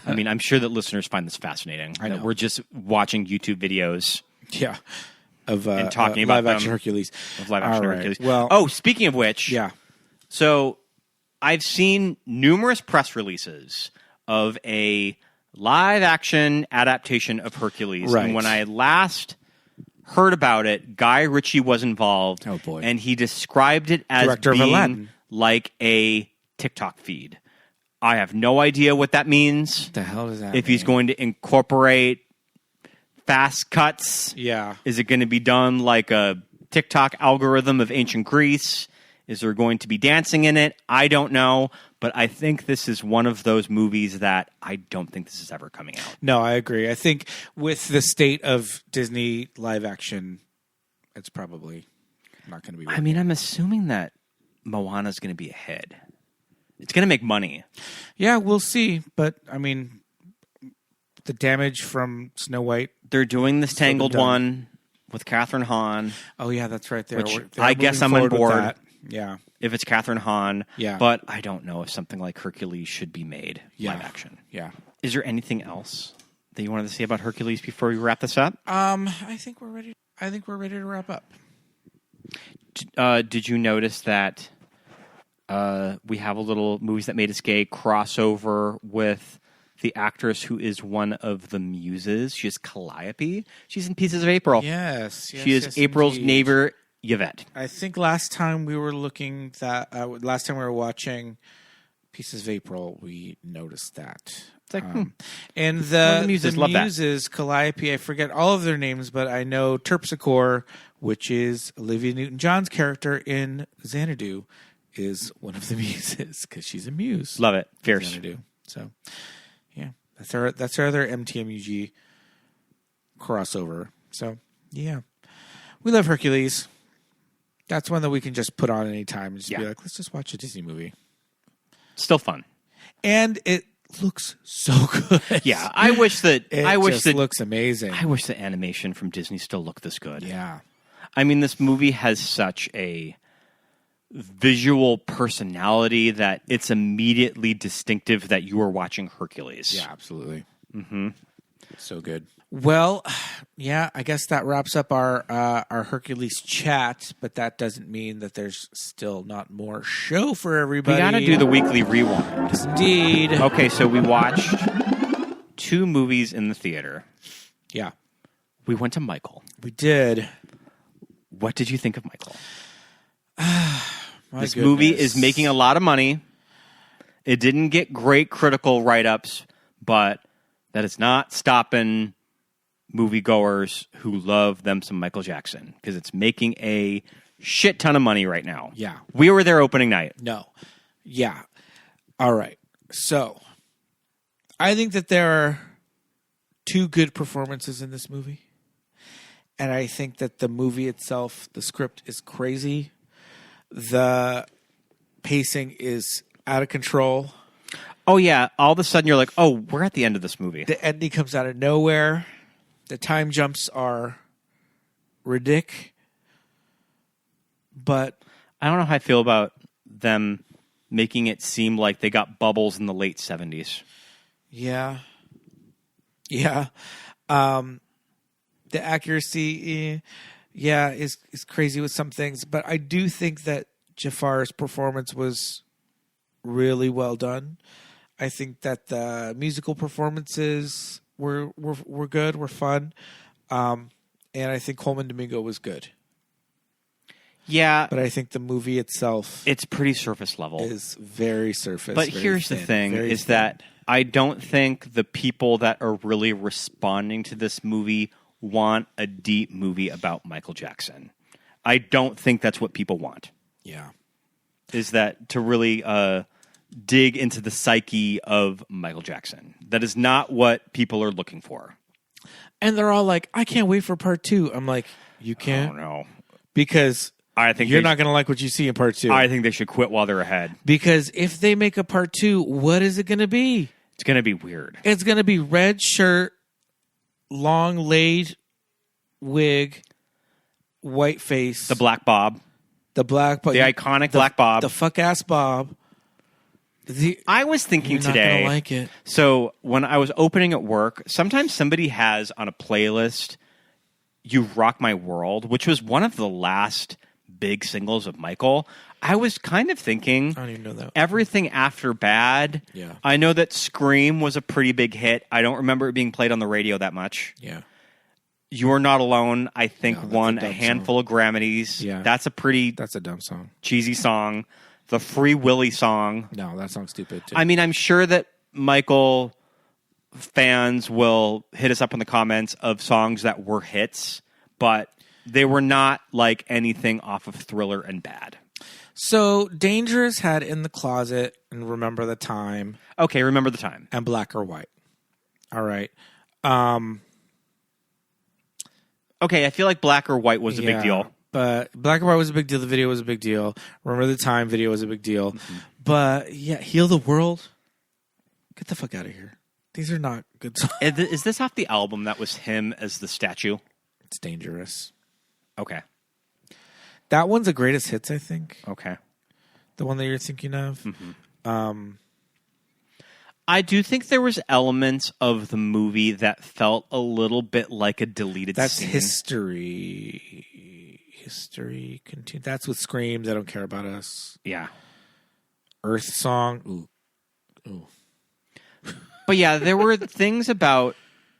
I mean, I'm sure that listeners find this fascinating. I know. That we're just watching YouTube videos. Yeah. Of and talking about live action Hercules. Of live action Hercules. Well, speaking of which, yeah. So I've seen numerous press releases of a live action adaptation of Hercules. Right. And when I last heard about it, Guy Ritchie was involved. Oh boy. And he described it as Director of being Aladdin. like a TikTok feed. I have no idea what that means. What the hell does that If mean? he's going to incorporate fast cuts. Yeah. Is it going to be done like a TikTok algorithm of ancient Greece? Is there going to be dancing in it? I don't know. But I think this is one of those movies that I don't think this is ever coming out. No, I agree. I think with the state of Disney live action, it's probably not going to be. I mean, I'm assuming that Moana's going to be ahead. It's going to make money. Yeah, we'll see. But, I mean, the damage from Snow White. They're doing this Tangled one with Catherine Hahn. Oh, yeah, that's right. Which I guess I'm on board. Yeah. If it's Catherine Hahn. Yeah. But I don't know if something like Hercules should be made live action. Yeah. Is there anything else? that you wanted to say about Hercules before we wrap this up? I think we're ready. I think we're ready to wrap up. Did you notice that we have a little Movies That Made Us Gay crossover with the actress who is one of the muses? She's Calliope. She's in Pieces of April. Yes. She is April's indeed. neighbor, Yvette. I think last time we were watching Pieces of April, we noticed that. It's like, and the Muses, love that. Calliope, I forget all of their names, but I know Terpsichore, which is Olivia Newton-John's character in Xanadu, is one of the muses because she's a muse. Love it. Fierce. Xanadu. So, yeah, that's our other MTMUG crossover. So, yeah, we love Hercules. That's one that we can just put on anytime and just be like, let's just watch a Disney movie. Still fun. And it looks so good. Yeah, I wish that it looks amazing. I wish the animation from Disney still looked this good. Yeah. I mean, this movie has such a visual personality that it's immediately distinctive that you are watching Hercules. Yeah, absolutely. Mm-hmm. So good. Well, yeah, I guess that wraps up our Hercules chat, but that doesn't mean that there's still not more show for everybody. We gotta do the weekly rewind. Indeed. Okay, so we watched 2 movies in the theater. Yeah. We went to Michael. We did. What did you think of Michael? This movie is making a lot of money. It didn't get great critical write-ups, but that is not stopping moviegoers who love them some Michael Jackson because it's making a shit ton of money right now. Yeah. We were there opening night. No. Yeah. All right. So, I think that there are 2 good performances in this movie. And I think that the movie itself, the script is crazy. The pacing is out of control. Oh, yeah. All of a sudden, you're like, oh, we're at the end of this movie. The ending comes out of nowhere. The time jumps are ridiculous. But I don't know how I feel about them making it seem like they got bubbles in the late 70s. Yeah. Yeah. The accuracy, is crazy with some things. But I do think that Jafar's performance was really well done. I think that the musical performances were good, were fun. And I think Coleman Domingo was good. Yeah. But I think the movie itself... It's pretty surface level. Is very surface. But very here's thin, the thing, is that I don't think the people that are really responding to this movie want a deep movie about Michael Jackson. I don't think that's what people want. Yeah. Is that to really dig into the psyche of Michael Jackson. That is not what people are looking for. And they're all like, I can't wait for part 2. I'm like, you can't? I don't know. Because I think you're not going to like what you see in part 2. I think they should quit while they're ahead. Because if they make a part 2, what is it going to be? It's going to be weird. It's going to be red shirt, long laid wig, white face. The black bob. The black bob. The iconic black bob. The fuck ass bob. I was thinking you're today. Not gonna like it. So when I was opening at work, sometimes somebody has on a playlist "You Rock My World," which was one of the last big singles of Michael. I was kind of thinking, I don't even know that. Everything After Bad. Yeah. I know that Scream was a pretty big hit. I don't remember it being played on the radio that much. Yeah. You're Not Alone, I think, won a handful song. of Grammys. Yeah. That's a dumb song. Cheesy song. The Free Willy song. No, that song's stupid, too. I mean, I'm sure that Michael fans will hit us up in the comments of songs that were hits, but they were not like anything off of Thriller and Bad. So, Dangerous had In the Closet and Remember the Time. Okay, Remember the Time. And Black or White. All right. Okay, I feel like Black or White was a big deal. But Black or White was a big deal. The video was a big deal. Remember the Time video was a big deal. Mm-hmm. But, yeah, Heal the World. Get the fuck out of here. These are not good songs. Is this off the album that was him as the statue? It's Dangerous. Okay. That one's a greatest hits, I think. Okay. The one that you're thinking of. Mm-hmm. I do think there was elements of the movie that felt a little bit like a deleted That's scene. History continue. That's with Screams. I don't care about us. Yeah. Earth Song. Ooh. But yeah, there were things about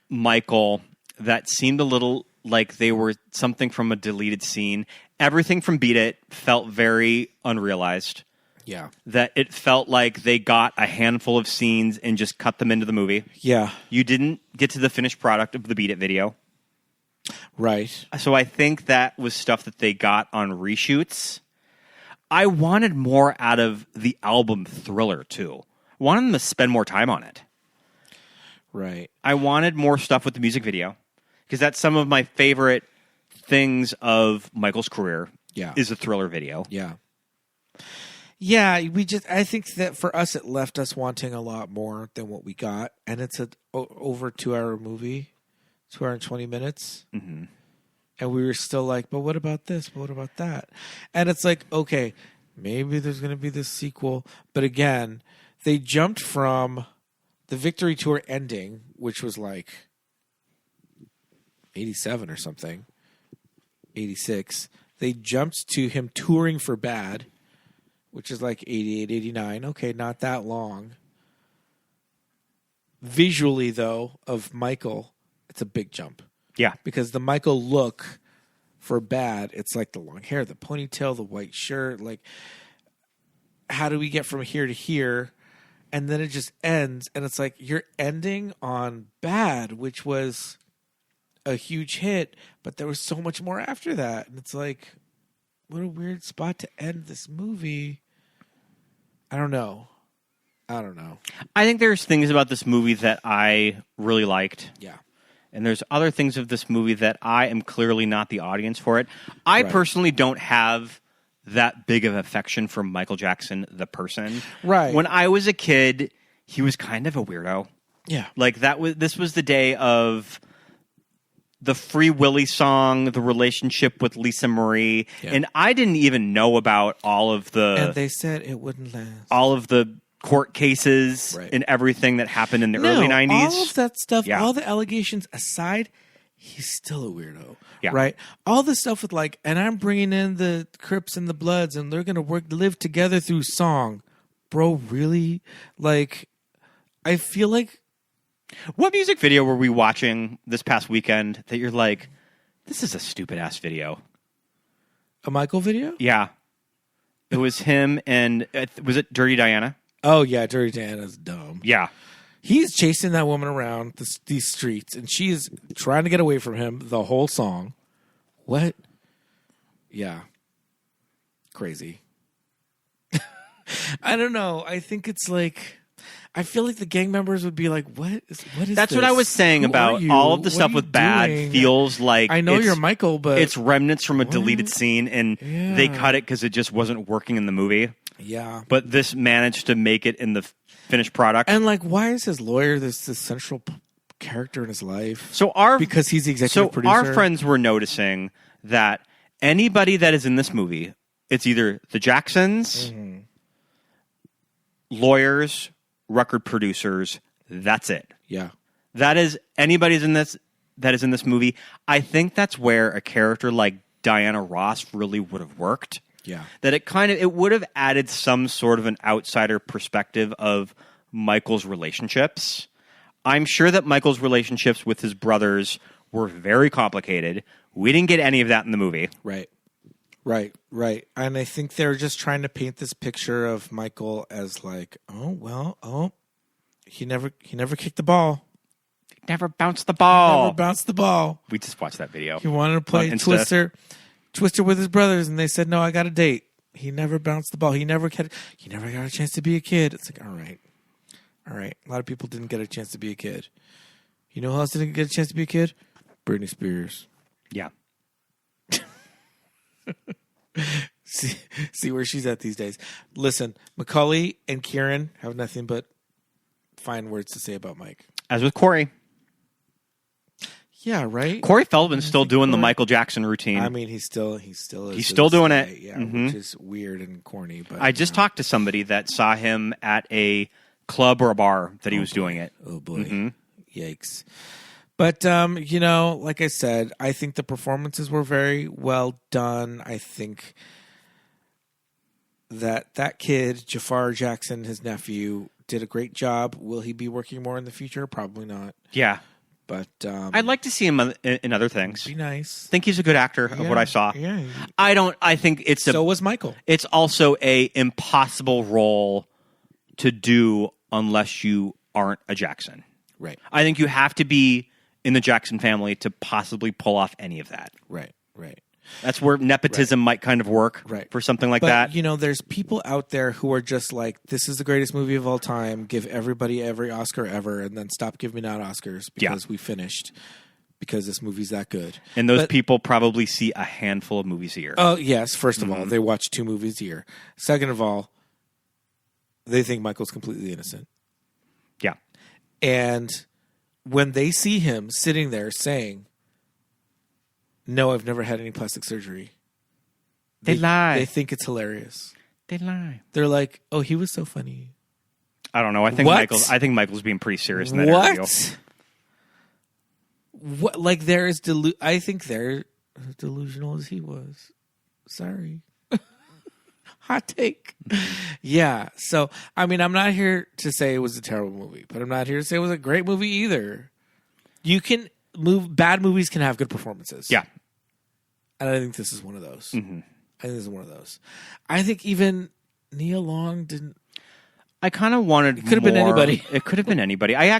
Michael that seemed a little like they were something from a deleted scene. Everything from Beat It felt very unrealized. Yeah. That it felt like they got a handful of scenes and just cut them into the movie. Yeah. You didn't get to the finished product of the Beat It video. Right. So I think that was stuff that they got on reshoots. I wanted more out of the album Thriller, too. I wanted them to spend more time on it. Right. I wanted more stuff with the music video. Because that's some of my favorite things of Michael's career. Yeah. Is the Thriller video. Yeah. Yeah, I think that for us, it left us wanting a lot more than what we got. And it's a over 2-hour movie, 2 hours and 20 minutes. Mm-hmm. And we were still like, but what about this? But what about that? And it's like, okay, maybe there's going to be this sequel. But again, they jumped from the Victory Tour ending, which was like 87 or something, 86. They jumped to him touring for Bad, which is like 88, 89. Okay, not that long. Visually, though, of Michael, it's a big jump. Yeah. Because the Michael look for Bad, it's like the long hair, the ponytail, the white shirt. Like, how do we get from here to here? And then it just ends, and it's like you're ending on Bad, which was a huge hit, but there was so much more after that. And it's like, what a weird spot to end this movie. I don't know. I think there's things about this movie that I really liked. Yeah. And there's other things of this movie that I am clearly not the audience for it. I personally don't have that big of affection for Michael Jackson, the person. Right. When I was a kid, he was kind of a weirdo. Yeah. Like this was the day of the Free Willy song, the relationship with Lisa Marie, and I didn't even know about all of the... And they said it wouldn't last. All of the court cases and everything that happened in the early 90s. All of that stuff, all the allegations aside, he's still a weirdo. Yeah. Right? All the stuff with like, and I'm bringing in the Crips and the Bloods, and they're going to live together through song. Bro, really? Like, I feel like... What music video were we watching this past weekend that you're like, this is a stupid-ass video? A Michael video? Yeah. It was him and... was it Dirty Diana? Oh, yeah. Dirty Diana's dumb. Yeah. He's chasing that woman around these streets, and she's trying to get away from him the whole song. What? Yeah. Crazy. I don't know. I think it's like... I feel like the gang members would be like, what is That's this? what I was saying about all of the stuff with Bad feels like... I know you're Michael, but... It's remnants from a deleted scene, and they cut it because it just wasn't working in the movie. Yeah. But this managed to make it in the finished product. And like, why is his lawyer this central character in his life? So because he's the executive producer? Our friends were noticing that anybody that is in this movie, it's either the Jacksons, lawyers, record producers, that's it. Yeah. That is anybody's in this that is in this movie. I think that's where a character like Diana Ross really would have worked. Yeah. That it would have added some sort of an outsider perspective of Michael's relationships. I'm sure that Michael's relationships with his brothers were very complicated. We didn't get any of that in the movie. Right. And I think they're just trying to paint this picture of Michael as like, he never kicked the ball. He never bounced the ball. We just watched that video. He wanted to play Twister with his brothers, and they said, no, I got a date. He never bounced the ball. He never got a chance to be a kid. It's like, all right. A lot of people didn't get a chance to be a kid. You know who else didn't get a chance to be a kid? Britney Spears. Yeah. See where she's at these days. Listen, Macaulay and Kieran have nothing but fine words to say about Mike. As with Corey. Yeah, right? Corey Feldman's still doing the Michael Jackson routine. I mean, he's still doing it. Yeah, which is weird and corny. But I just talked to somebody that saw him at a club or a bar that he was doing it. Oh boy. Yikes. But, like I said, I think the performances were very well done. I think that kid, Jafar Jackson, his nephew, did a great job. Will he be working more in the future? Probably not. Yeah. But I'd like to see him in other things. Be nice. I think he's a good actor of what I saw. Yeah. I think it's so was Michael. It's also a impossible role to do unless you aren't a Jackson. Right. I think you have to be in the Jackson family to possibly pull off any of that. Right. That's where nepotism might kind of work for something like that. There's people out there who are just like, this is the greatest movie of all time. Give everybody every Oscar ever, and then stop giving out Oscars because we finished. Because this movie's that good. And those people probably see a handful of movies a year. Oh, yes. First of all, they watch 2 movies a year. Second of all, they think Michael's completely innocent. Yeah. And when they see him sitting there saying, no, I've never had any plastic surgery. They lie. They think it's hilarious. They lie. They're like, oh, he was so funny. I don't know. I think Michael's being pretty serious in that interview. What? Like I think they're as delusional as he was. Sorry. Hot take. Yeah. So, I mean, I'm not here to say it was a terrible movie, but I'm not here to say it was a great movie either. Bad movies can have good performances. Yeah. And I think this is one of those. I think even Nia Long didn't. I kind of wanted It could have been anybody. It could have been anybody. I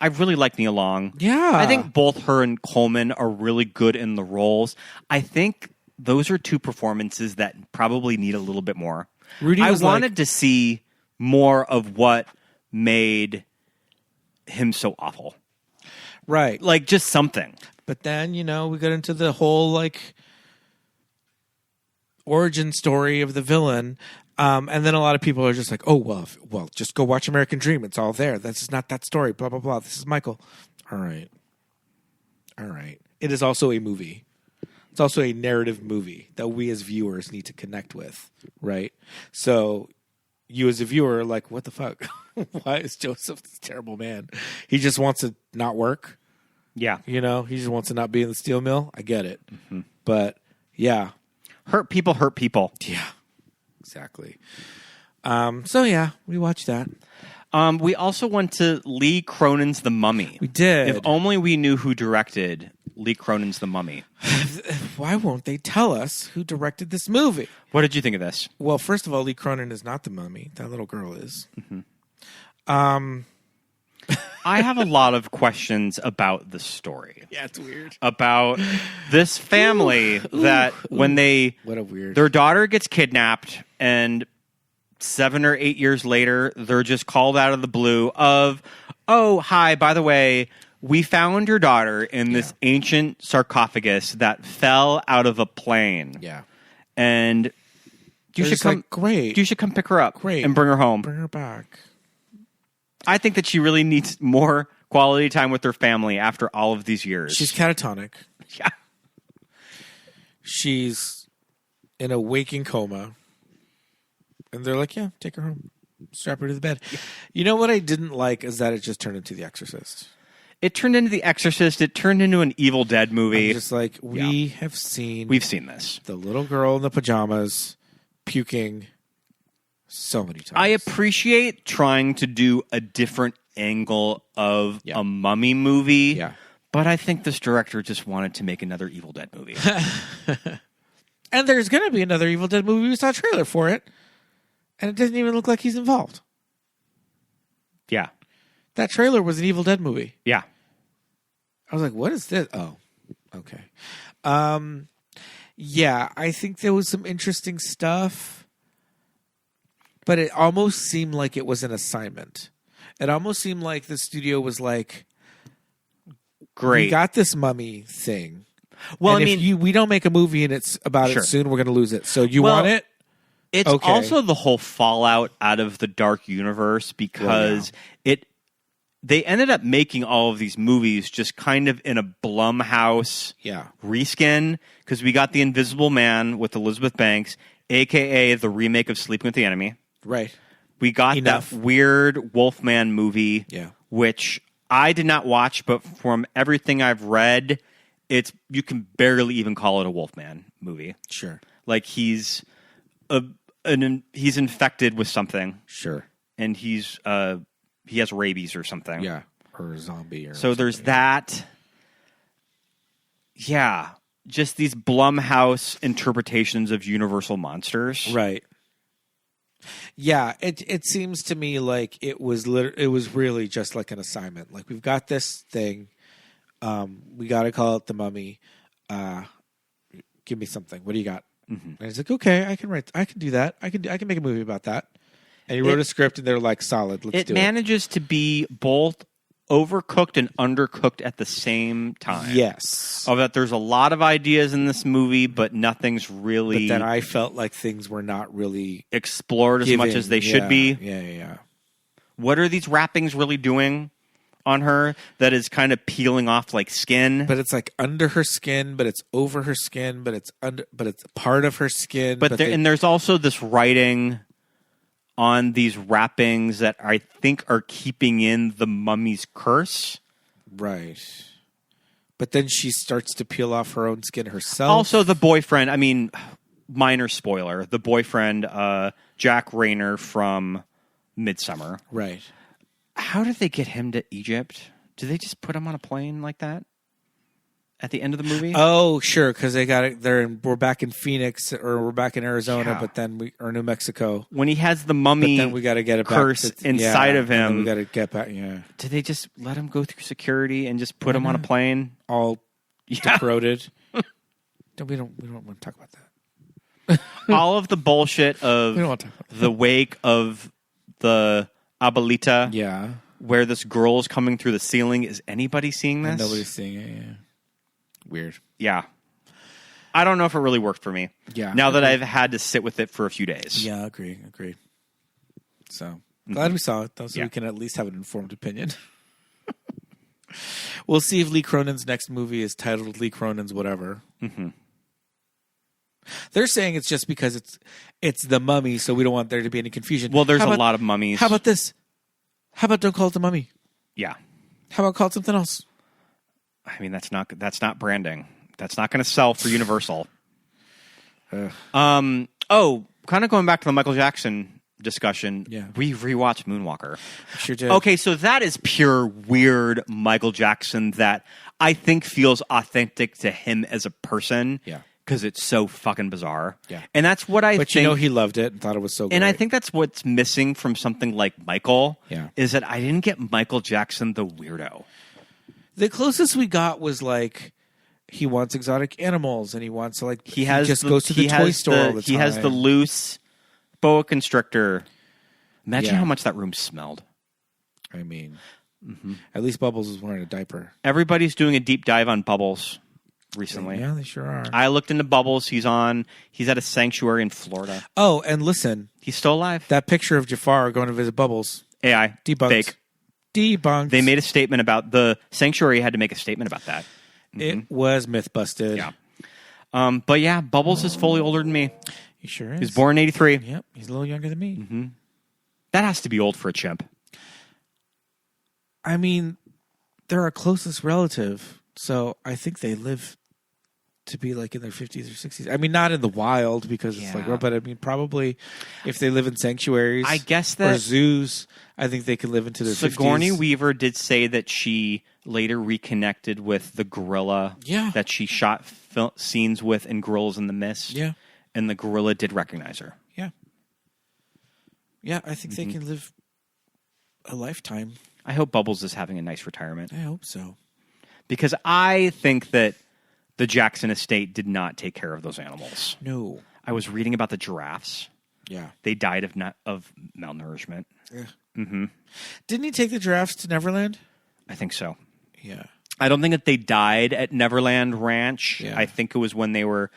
really like Nia Long. Yeah. I think both her and Coleman are really good in the roles. I think those are 2 performances that probably need a little bit more. I wanted to see more of what made him so awful. Right. Like just something. But then, we got into the whole origin story of the villain. And then a lot of people are just like, oh, well, just go watch American Dream. It's all there. This is not that story. Blah, blah, blah. This is Michael. All right. It is also a movie. It's also a narrative movie that we as viewers need to connect with, right? So you as a viewer are like, what the fuck? Why is Joseph this terrible man? He just wants to not work. Yeah. He just wants to not be in the steel mill. I get it. But, yeah. Hurt people hurt people. Yeah. Exactly. So, yeah, we watched that. We also went to Lee Cronin's The Mummy. We did. If only we knew who directed Lee Cronin's The Mummy. Why won't they tell us who directed this movie? What did you think of this? Well, first of all, Lee Cronin is not the mummy. That little girl is. I have a lot of questions about the story. Yeah, it's weird. About this family that when their daughter gets kidnapped and 7 or 8 years later, they're just called out of the blue of, oh, hi, by the way, we found your daughter in this ancient sarcophagus that fell out of a plane. Yeah. And you should come great. You should come pick her up and bring her home. Bring her back. I think that she really needs more quality time with her family after all of these years. She's catatonic. Yeah. She's in a waking coma. And they're like, yeah, take her home. Strap her to the bed. Yeah. You know what I didn't like is that it just turned into The Exorcist. It turned into The Exorcist. It turned into an Evil Dead movie. I'm just like, we've seen this. The little girl in the pajamas puking so many times. I appreciate trying to do a different angle of a mummy movie. Yeah. But I think this director just wanted to make another Evil Dead movie. And there's going to be another Evil Dead movie. We saw a trailer for it. And it doesn't even look like he's involved. Yeah. That trailer was an Evil Dead movie. Yeah. I was like, what is this? Oh, okay. Yeah, I think there was some interesting stuff. But it almost seemed like it was an assignment. It almost seemed like the studio was like, great. We got this mummy thing. Well, and I mean, if we don't make a movie and it's about it soon, we're going to lose it. So you want it? It's also the whole fallout out of the Dark Universe because they ended up making all of these movies just kind of in a Blumhouse reskin because we got The Invisible Man with Elizabeth Banks, a.k.a. the remake of Sleeping with the Enemy. Right. We got Enough. that weird Wolfman movie, which I did not watch, but from everything I've read, you can barely even call it a Wolfman movie. Sure. Like he's infected with something. Sure. And he has rabies or something. Yeah. Or a zombie or So something. there's that. Yeah. Just these Blumhouse interpretations of Universal monsters. Right. Yeah, it seems to me like it was really just like an assignment. Like we've got this thing, we got to call it the Mummy. Give me something. What do you got? Mm-hmm. And he's like, okay, I can do that. I can make a movie about that. And he wrote a script, and they're like, solid. Let's do it. It manages to be both overcooked and undercooked at the same time. Yes. Of that, there's a lot of ideas in this movie, but nothing's really. But then I felt like things were not really explored as much as they should be. Yeah. What are these wrappings really doing on her that is kind of peeling off like skin? But it's like under her skin, but it's over her skin, but it's part of her skin. And there's also this writing on these wrappings that I think are keeping in the mummy's curse. Right. But then she starts to peel off her own skin herself. Also, the boyfriend, I mean, minor spoiler, the boyfriend, Jack Rayner from Midsummer. Right. How did they get him to Egypt? Did they just put him on a plane like that at the end of the movie? Oh, sure, because they got it. We're back in Phoenix, or we're back in Arizona, but then or New Mexico. When he has the mummy, but then we got to get it curse back inside of him. We got to get back. Yeah. Did they just let him go through security and just put him on a plane, all corroded? we don't want to talk about that. All of the bullshit of we don't want to talk about that. The wake of the Abuelita. Yeah. Where this girl is coming through the ceiling. Is anybody seeing this? And nobody's seeing it. Yeah. Weird. Yeah. I don't know if it really worked for me. Yeah. Now that I've had to sit with it for a few days. Yeah, agree. So glad we saw it, though, so we can at least have an informed opinion. We'll see if Lee Cronin's next movie is titled Lee Cronin's whatever. Mm-hmm. They're saying it's just because it's the Mummy, so we don't want there to be any confusion. Well, there's a lot of mummies. How about this? How about don't call it the Mummy? Yeah. How about call it something else? I mean, that's not branding. That's not going to sell for Universal. Kind of going back to the Michael Jackson discussion. Yeah. We rewatched Moonwalker. Sure did. Okay, so that is pure weird Michael Jackson that I think feels authentic to him as a person. Yeah. Because it's so fucking bizarre. Yeah. And that's what I think. But you know he loved it and thought it was so great. And I think that's what's missing from something like Michael. Yeah. Is that I didn't get Michael Jackson the weirdo. The closest we got was like he wants exotic animals and he wants to like he just goes to the toy store all the time. He has the loose boa constrictor. Imagine how much that room smelled. I mean, at least Bubbles was wearing a diaper. Everybody's doing a deep dive on Bubbles recently. Yeah, they sure are. I looked into Bubbles. He's at a sanctuary in Florida. Oh, and listen. He's still alive. That picture of Jafar going to visit Bubbles. AI. Debunked. Fake. Debunked. They made a statement about the sanctuary had to make a statement about that. It was myth busted. Yeah. But yeah, Bubbles is fully older than me. He sure is. He was born in 83. Yep. He's a little younger than me. Mm-hmm. That has to be old for a chimp. I mean, they're our closest relative, so I think they live to be like in their 50s or 60s. I mean, not in the wild because it's like, but I mean, probably if they live in sanctuaries, I guess that, or zoos, I think they could live into their 50s. Sigourney Weaver did say that she later reconnected with the gorilla that she shot scenes with in Gorillas in the Mist. Yeah. And the gorilla did recognize her. Yeah. Yeah, I think they can live a lifetime. I hope Bubbles is having a nice retirement. I hope so. Because I think that the Jackson estate did not take care of those animals. No. I was reading about the giraffes. Yeah. They died of malnourishment. Yeah. Mm-hmm. Didn't he take the giraffes to Neverland? I think so. Yeah. I don't think that they died at Neverland Ranch. Yeah. I think it was when they were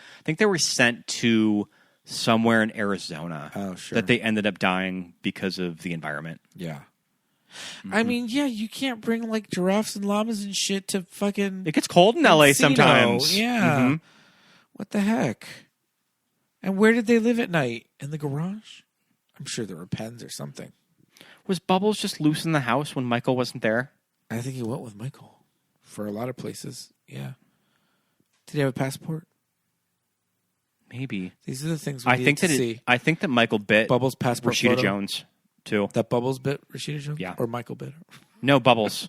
sent to somewhere in Arizona. Oh, sure. That they ended up dying because of the environment. Yeah. I mean, yeah, you can't bring like giraffes and llamas and shit to fucking. It gets cold in LA sometimes. Yeah. Mm-hmm. What the heck? And where did they live at night? In the garage? I'm sure there were pens or something. Was Bubbles just loose in the house when Michael wasn't there? I think he went with Michael for a lot of places. Yeah. Did he have a passport? Maybe. These are the things we need to see. I think that Michael bit Bubbles' passport Rashida photo? Jones, too. That Bubbles bit Rashida Jones? Yeah. Or Michael bit her? No, Bubbles.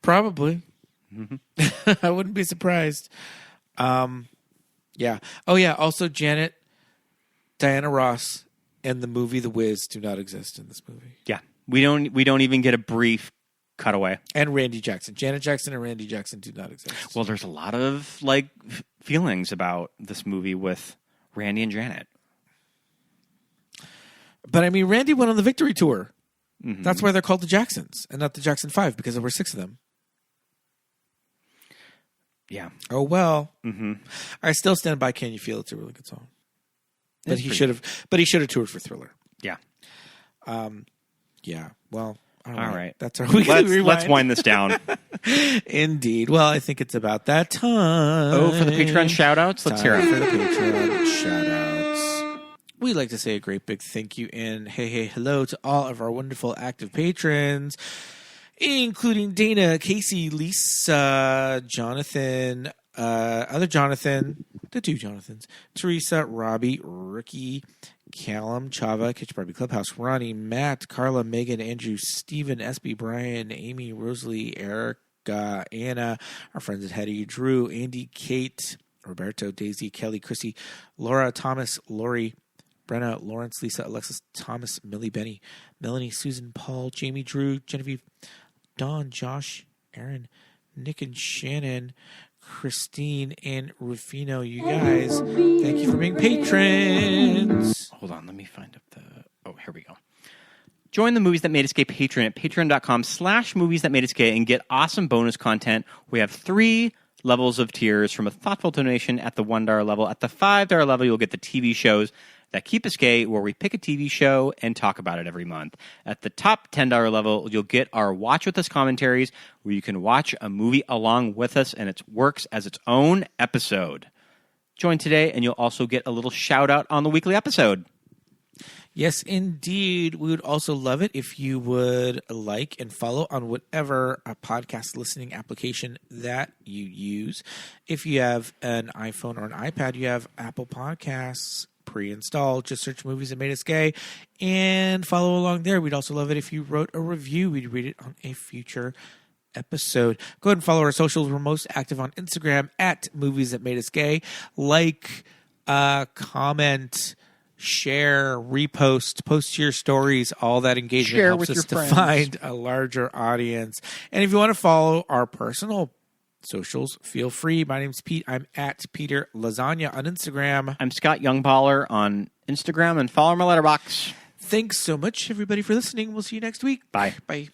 Probably. Mm-hmm. I wouldn't be surprised. Yeah. Oh, yeah. Also, Janet, Diana Ross, and the movie The Wiz do not exist in this movie. Yeah. We don't even get a brief cutaway. And Randy Jackson. Janet Jackson and Randy Jackson do not exist. Well, there's a lot of feelings about this movie with Randy and Janet. But I mean, Randy went on the Victory Tour. Mm-hmm. That's why they're called the Jacksons and not the Jackson 5, because there were 6 of them. Yeah. Oh, well. Mm-hmm. I still stand by Can You Feel It's a really good song. But he should have toured for Thriller. Yeah. Yeah. Well, all right. That's our Let's wind this down. Indeed. Well, I think it's about that time. Oh, for the Patreon shout-outs? Let's hear it. For the Patreon shout-outs. We'd like to say a great big thank you and hey, hello to all of our wonderful active patrons, including Dana, Casey, Lisa, Jonathan, other Jonathan, the 2 Jonathans, Teresa, Robbie, Ricky, Callum, Chava, Kitchen Barbie Clubhouse, Ronnie, Matt, Carla, Megan, Andrew, Stephen, SB, Brian, Amy, Rosalie, Erica, Anna, our friends at Hetty, Drew, Andy, Kate, Roberto, Daisy, Kelly, Chrissy, Laura, Thomas, Lori, Brenna, Lawrence, Lisa, Alexis, Thomas, Millie, Benny, Melanie, Susan, Paul, Jamie, Drew, Genevieve, Dawn, Josh, Aaron, Nick and Shannon, Christine, and Rufino. You guys, thank you for being patrons. Hold on, let me find up oh, here we go. Join the Movies That Made Us Gay Patreon at patreon.com/movies that made us gay and get awesome bonus content. We have 3 levels of tiers from a thoughtful donation at the $1 level. At the $5 level, you'll get the TV shows that keep us gay, where we pick a TV show and talk about it every month. At the top $10 level, you'll get our Watch With Us commentaries, where you can watch a movie along with us, and it works as its own episode. Join today, and you'll also get a little shout-out on the weekly episode. Yes, indeed. We would also love it if you would like and follow on whatever podcast listening application that you use. If you have an iPhone or an iPad, you have Apple Podcasts pre-installed. Just search Movies That Made Us Gay and follow along there. We'd also love it if you wrote a review. We'd read it on a future episode. Go ahead and follow our socials. We're most active on Instagram at Movies That Made Us Gay. Like, comment, share, repost, post to your stories. All that engagement Share helps with us your to friends. find a larger audience. And if you want to follow our personal socials, feel free. My name's Pete. I'm at Peter Lasagna on Instagram. I'm Scott Youngballer on Instagram, and follow my letterbox. Thanks so much, everybody, for listening. We'll see you next week. Bye. Bye.